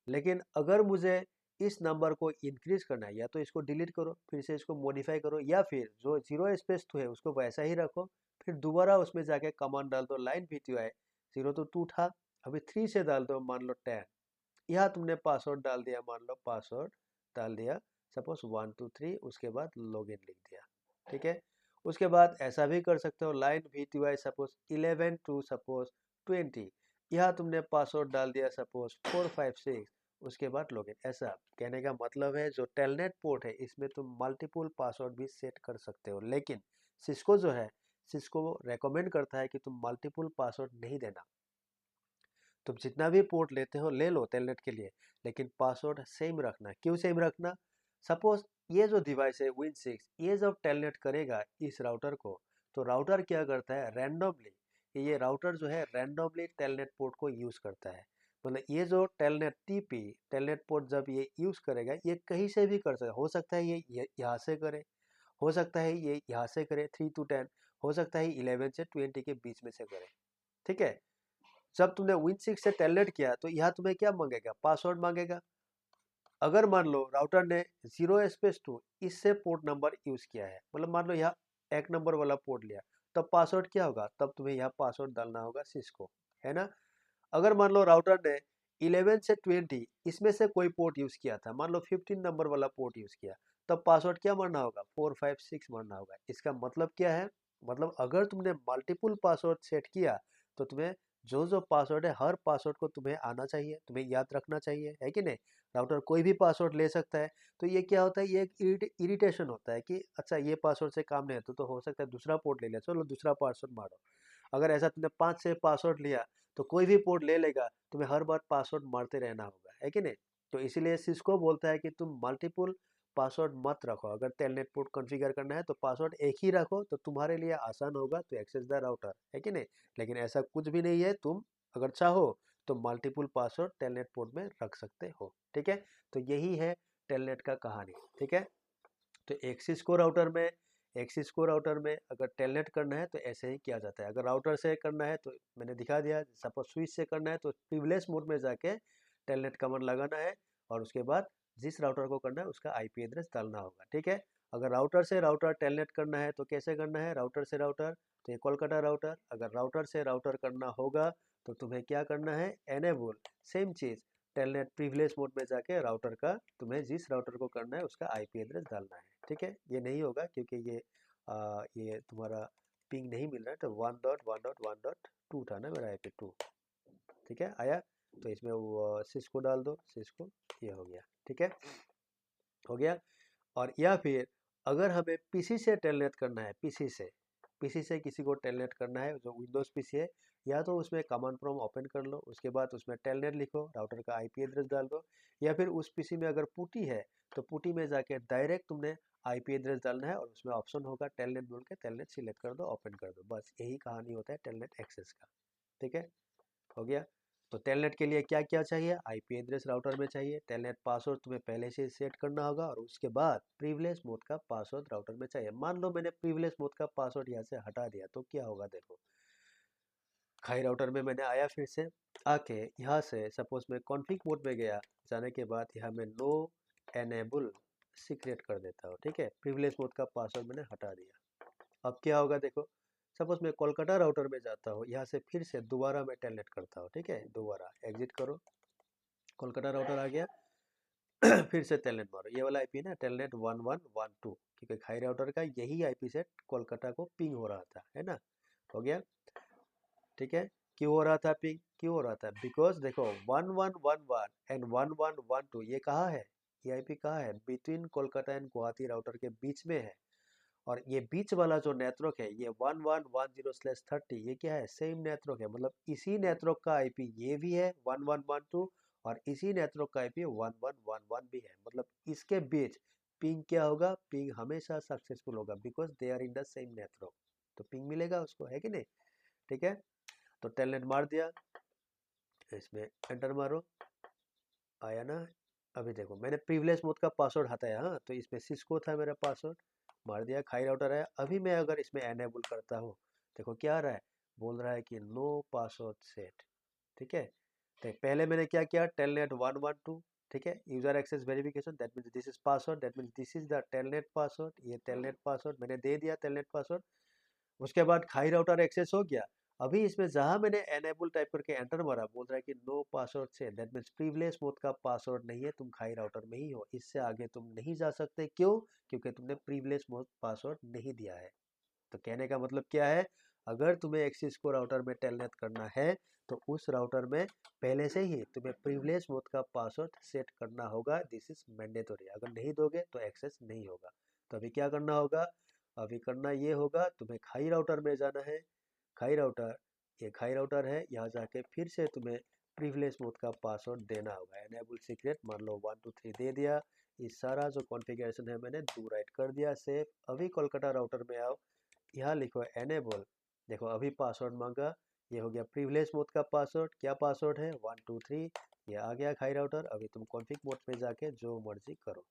लेकिन अगर मुझे इस नंबर को इंक्रीज करना है, या तो इसको डिलीट करो, फिर से इसको मॉडिफाई करो, या फिर जो 0 स्पेस 2 है उसको वैसा ही रखो, फिर दोबारा उसमें जाके कमांड डाल दो, लाइन VTY 0 तो 2 था, अभी 3 से डाल दो, मान लो 10, यहाँ तुमने पासवर्ड डाल दिया, मान लो पासवर्ड डाल दिया सपोज 1 2 3, उसके बाद लॉगिन लिख दिया, ठीक है। उसके बाद ऐसा भी कर सकते हो, line VTY suppose 11 to suppose 20, यहाँ तुमने पासवर्ड डाल दिया सपोज 456, उसके बाद लॉगिन। ऐसा कहने का मतलब है जो टेलनेट पोर्ट है इसमें तुम मल्टीपल पासवर्ड भी सेट कर सकते हो, लेकिन सिस्को जो है, सिस्को रेकमेंड करता है कि तुम मल्टीपल पासवर्ड नहीं देना। तुम जितना भी पोर्ट लेते हो ले लो टेलनेट के लिए, लेकिन पासवर्ड सेम रखना। क्यों सेम रखना? सपोज ये जो डिवाइस है Win6, ये जब टेलनेट करेगा इस राउटर को, तो राउटर क्या करता है, रैंडमली, ये राउटर जो है रैंडमली टेलनेट पोर्ट को यूज करता है। मतलब ये जो टेलनेट TP टेलनेट पोर्ट जब ये यूज करेगा, ये कहीं से भी कर सकता है, हो सकता है ये यहाँ से करे, हो सकता है ये यहाँ से करे 3 to 10, हो सकता है 11 से 20 के बीच में से करे, ठीक है। जब तुमने Win6 से टेलनेट किया तो यहाँ तुम्हें क्या मांगेगा, पासवर्ड मांगेगा। अगर मान लो राउटर ने 0 स्पेस 2 इससे पोर्ट नंबर यूज किया है, मतलब मान लो यहाँ एक नंबर वाला पोर्ट लिया, तब पासवर्ड क्या होगा, तब तुम्हें यहाँ पासवर्ड डालना होगा सिस्को, है ना। अगर मान लो राउटर ने 11 से 20 इसमें से कोई पोर्ट यूज किया था, मान लो 15 नंबर वाला पोर्ट यूज किया, तब पासवर्ड क्या मारना होगा, 456 मारना होगा। इसका मतलब क्या है, मतलब अगर तुमने मल्टीपल पासवर्ड सेट किया, तो तुम्हें जो जो पासवर्ड है, हर पासवर्ड को तुम्हें आना चाहिए, तुम्हें याद रखना चाहिए, है कि नहीं। राउटर कोई भी पासवर्ड ले सकता है, तो ये क्या होता है, ये एक इरिटेशन होता है कि अच्छा ये पासवर्ड से काम नहीं है, तो हो सकता है दूसरा पोर्ट ले लिया, चलो दूसरा पासवर्ड मारो। अगर ऐसा तुमने 5 से पासवर्ड लिया, तो कोई भी पोर्ट ले लेगा, तुम्हें हर बार पासवर्ड मारते रहना होगा, है कि नहीं। तो इसीलिए सिस्को बोलता है कि तुम मल्टीपल पासवर्ड मत रखो। अगर टेलनेट पोर्ट कॉन्फ़िगर करना है तो पासवर्ड एक ही रखो, तो तुम्हारे लिए आसान होगा तो एक्सेस द राउटर, है कि नहीं। लेकिन ऐसा कुछ भी नहीं है, तुम अगर चाहो तो मल्टीपल पासवर्ड टेलनेट पोर्ट में रख सकते हो, ठीक है। तो यही है टेलनेट का कहानी, ठीक है। तो एक्सिस को राउटर में अगर टेलनेट करना है तो ऐसे ही किया जाता है। अगर राउटर से करना है तो मैंने दिखा दिया, सपोज स्विच से करना है तो प्रिविलेज मोड में जाके टेलनेट कमांड लगाना है, और उसके बाद जिस राउटर को करना है उसका आईपी एड्रेस डालना होगा, ठीक है। अगर राउटर से राउटर टेलनेट करना है तो कैसे करना है, राउटर से राउटर, तो ये कोलकाता राउटर। अगर राउटर से राउटर करना होगा तो तुम्हें क्या करना है, एनेबल, सेम चीज़, टेलनेट प्रिविलेज मोड में जाके राउटर का, तुम्हें जिस राउटर को करना है उसका आईपी एड्रेस डालना है, ठीक है। ये नहीं होगा क्योंकि ये तुम्हारा पिंग नहीं मिल रहा है, तो 1.1.1.2 था ना मेरा IP2, ठीक है, आया। तो इसमें वो सिस्को डाल दो, सिस्को, ये हो गया, ठीक है, हो गया। और या फिर अगर हमें पीसी से टेलनेट करना है, पीसी से किसी को टेलनेट करना है जो विंडोज़ पीसी है, या तो उसमें कमांड प्रॉम्प्ट ओपन कर लो, उसके बाद उसमें टेलनेट लिखो, राउटर का आईपी एड्रेस डाल दो, या फिर उस पीसी में अगर पुटी है तो पुटी में जाके डायरेक्ट तुमने आईपी एड्रेस डालना है, और उसमें ऑप्शन होगा टेलनेट बोल के, टेलनेट सिलेक्ट कर दो, ओपन कर दो, बस यही कहानी होता है टेलनेट एक्सेस का, ठीक है, हो गया। तो टेलनेट के लिए क्या क्या चाहिए, आईपी एड्रेस राउटर में चाहिए, टेलनेट पासवर्ड तुम्हें पहले से सेट करना होगा, और उसके बाद प्रिविलेज मोड का पासवर्ड राउटर में चाहिए। मान लो मैंने प्रिविलेज मोड का पासवर्ड यहाँ से हटा दिया, तो क्या होगा, देखो, खाई राउटर में मैंने आया, फिर से आके यहाँ से सपोज मैं कॉन्फ़िग मोड में गया, जाने के बाद यहाँ में नो एनेबल सीक्रेट कर देता हूँ, ठीक है। प्रिविलेज मोड का पासवर्ड मैंने हटा दिया। अब क्या होगा देखो, सपोज मैं कोलकाता राउटर में जाता हूँ, यहाँ से फिर से दोबारा मैं टेलनेट करता हूँ, ठीक है। दोबारा एग्जिट करो, कोलकाता राउटर आ गया। फिर से टेलनेट मारो, ये वाला आईपी ना टेलनेट 1112, क्योंकि खाई राउटर का यही आईपी से कोलकाता को पिंग हो रहा था, है ना। हो गया, ठीक है। क्यों हो रहा था पिंग, क्यों हो रहा था, बिकॉज देखो 1111 एंड 1112 ये कहाँ है, ये आईपी कहाँ है, between Kolkata and Guwahati router के बीच में है। और ये बीच वाला जो नेटवर्क है ये 1110/30 ये क्या है, सेम नेटवर्क है, मतलब इसी नेटवर्क का आईपी ये भी है 1112 और इसी नेटवर्क का आईपी 1111 भी है। मतलब इसके बीच पिंग क्या होगा, पिंग हमेशा सक्सेसफुल होगा, because they are in the same network, तो पिंग मिलेगा उसको, है कि नहीं, ठीक है। तो टेलनेट मार दिया, इसमें एंटर मारो, आया ना। अभी देखो मैंने प्रिविलेज मोड का पासवर्ड हटाया, हाँ, तो इसमें सिस्को था मेरा पासवर्ड, मार दिया, खाई राउटर है। अभी मैं अगर इसमें एनेबल करता हूँ, देखो क्या आ रहा है, बोल रहा है कि नो पासवर्ड सेट, ठीक है। तो पहले मैंने क्या किया, टेलनेट 112, ठीक है, user access verification, that means this is password, that means this is the telnet password, ये टेलनेट पासवर्ड मैंने दे दिया, टेलनेट पासवर्ड। उसके बाद खाई राउटर एक्सेस हो गया। अभी इसमें जहां मैंने एनेबल टाइप करके एंटर मारा, बोल रहा है कि नो पासवर्ड से, दैट मीन्स प्रिविलेज मोड का पासवर्ड नहीं है, तुम खाई राउटर में ही हो, इससे आगे तुम नहीं जा सकते। क्यों, क्योंकि तुमने प्रिविलेज मोड पासवर्ड नहीं दिया है। तो कहने का मतलब क्या है, अगर तुम्हें एक्सिस को राउटर में टेलनेट करना है तो उस राउटर में पहले से ही तुम्हें प्रिविलेज मोड का पासवर्ड सेट करना होगा, दिस इज मैंडेटरी। अगर नहीं दोगे तो एक्सेस नहीं होगा। तो अभी क्या करना होगा, अभी करना ये होगा, तुम्हें खाई राउटर में जाना है, खाई राउटर, ये खाई राउटर है, यहाँ जाके फिर से तुम्हें प्रिविलेज मोड का पासवर्ड देना होगा, एनेबल सीक्रेट मान लो 123 दे दिया। ये सारा जो कॉन्फ़िगरेशन है मैंने डू राइट कर दिया, सेव। अभी कोलकाता राउटर में आओ, यहाँ लिखो एनेबल, देखो अभी पासवर्ड मांगा, ये हो गया प्रिविलेज मोड का पासवर्ड, क्या पासवर्ड है 123, ये आ गया खाई राउटर। अभी तुम कॉन्फ़िग मोड में जाके जो मर्जी करो।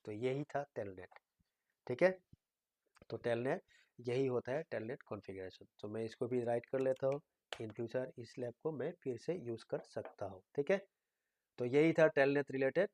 तो यही था टेलनेट, ठीक है। तो टेलनेट यही होता है, टेलनेट कॉन्फ़िगरेशन। तो मैं इसको भी राइट कर लेता हूँ, इन फ्यूचर इस लैब को मैं फिर से यूज़ कर सकता हूँ, ठीक है। तो यही था टेलनेट रिलेटेड।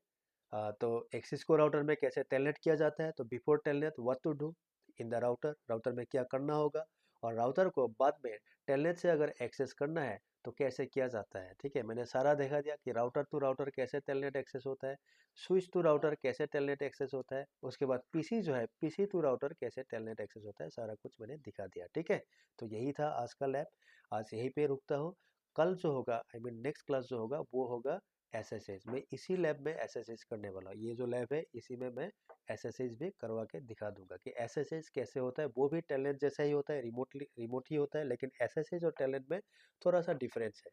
तो एक्सिस को राउटर में कैसे टेलनेट किया जाता है, तो before telnet what to do in the router, router में क्या करना होगा, और राउटर को बाद में टेलनेट से अगर एक्सेस करना है तो कैसे किया जाता है, ठीक है। मैंने सारा देखा दिया कि राउटर टू राउटर कैसे टेलनेट एक्सेस होता है, स्विच टू राउटर कैसे टेलनेट एक्सेस होता है, उसके बाद पीसी जो है पीसी टू राउटर कैसे टेलनेट एक्सेस होता है, सारा कुछ मैंने दिखा दिया, ठीक है। तो यही था आज का लैब, आज यहीं पे रुकता हूँ। कल जो होगा, आई मीन नेक्स्ट क्लास जो होगा वो होगा एसएसएस। मैं इसी लैब में एसएसएस करने वाला हूँ, ये जो लैब है इसी में मैं एसएसएस भी करवा के दिखा दूंगा कि एसएसएस कैसे होता है। वो भी टेलेंट जैसा ही होता है, रिमोट ही होता है, लेकिन एसएसएस और टेलेंट में थोड़ा सा डिफरेंस है।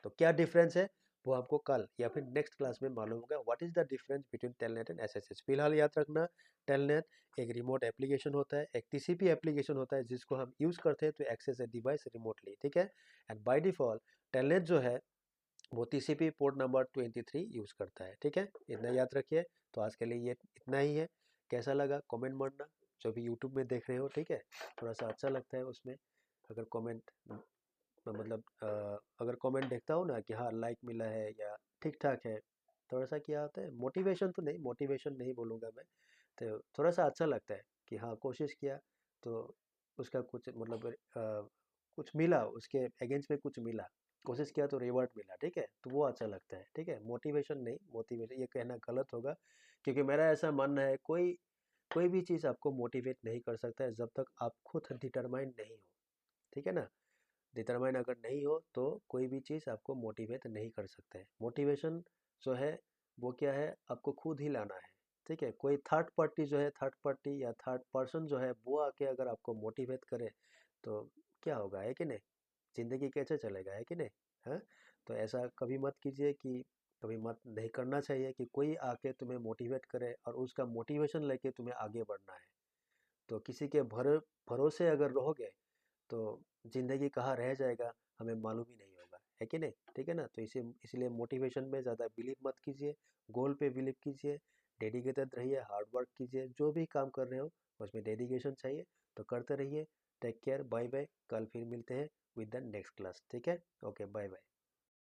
तो क्या डिफरेंस है वो आपको कल या फिर नेक्स्ट क्लास में मालूम होगा, what is the difference between telnet and SSS. फिलहाल याद रखना, टेलनेट एक रिमोट एप्लीकेशन होता है, एक टीसीपी एप्लीकेशन होता है जिसको हम यूज करते हैं तो एक्सेस ए डिवाइस रिमोटली, ठीक है। एंड बाय डिफॉल्ट टेलनेट जो है वो टीसीपी पोर्ट नंबर 23 यूज़ करता है, ठीक है। इतना याद रखिए। तो आज के लिए ये इतना ही है। कैसा लगा कमेंट मारना, जो भी यूट्यूब में देख रहे हो, ठीक है। थोड़ा सा अच्छा लगता है उसमें अगर कमेंट, मतलब अगर कमेंट देखता हूँ ना कि हाँ लाइक मिला है या ठीक ठाक है, थोड़ा सा क्या होता है, मोटिवेशन तो नहीं, मोटिवेशन नहीं बोलूँगा मैं, तो थोड़ा सा अच्छा लगता है कि हाँ कोशिश किया तो उसका कुछ मतलब कुछ मिला, उसके अगेंस्ट में कुछ मिला, कोशिश किया तो रिवॉर्ड मिला, ठीक है। तो वो अच्छा लगता है, ठीक है। मोटिवेशन नहीं, मोटिवेशन ये कहना गलत होगा, क्योंकि मेरा ऐसा मानना है कोई कोई भी चीज़ आपको मोटिवेट नहीं कर सकता है जब तक आप खुद डिटरमाइन नहीं हो, ठीक है ना। डिटरमाइन अगर नहीं हो तो कोई भी चीज़ आपको मोटिवेट नहीं कर सकता है। मोटिवेशन जो है वो क्या है, आपको खुद ही लाना है, ठीक है। कोई थर्ड पार्टी जो है, थर्ड पार्टी या थर्ड पर्सन जो है वो आके अगर आपको मोटिवेट करे तो क्या होगा, है कि नहीं, ज़िंदगी कैसे चलेगा, है कि नहीं। हाँ, तो ऐसा कभी मत कीजिए कि कभी मत नहीं करना चाहिए कि कोई आके तुम्हें मोटिवेट करे और उसका मोटिवेशन लेके तुम्हें आगे बढ़ना है। तो किसी के भरोसे अगर रहोगे तो ज़िंदगी कहाँ रह जाएगा हमें मालूम ही नहीं होगा, है कि नहीं, ठीक है ना। तो इसलिए मोटिवेशन में ज़्यादा बिलीव मत कीजिए, गोल पे बिलीव कीजिए, डेडिकेटेड रहिए, हार्ड वर्क कीजिए, जो भी काम कर रहे हो उसमें डेडिकेशन चाहिए, तो करते रहिए। टेक केयर, बाय बाय, कल फिर मिलते हैं विद द नेक्स्ट क्लास, ठीक है। Okay, bye bye.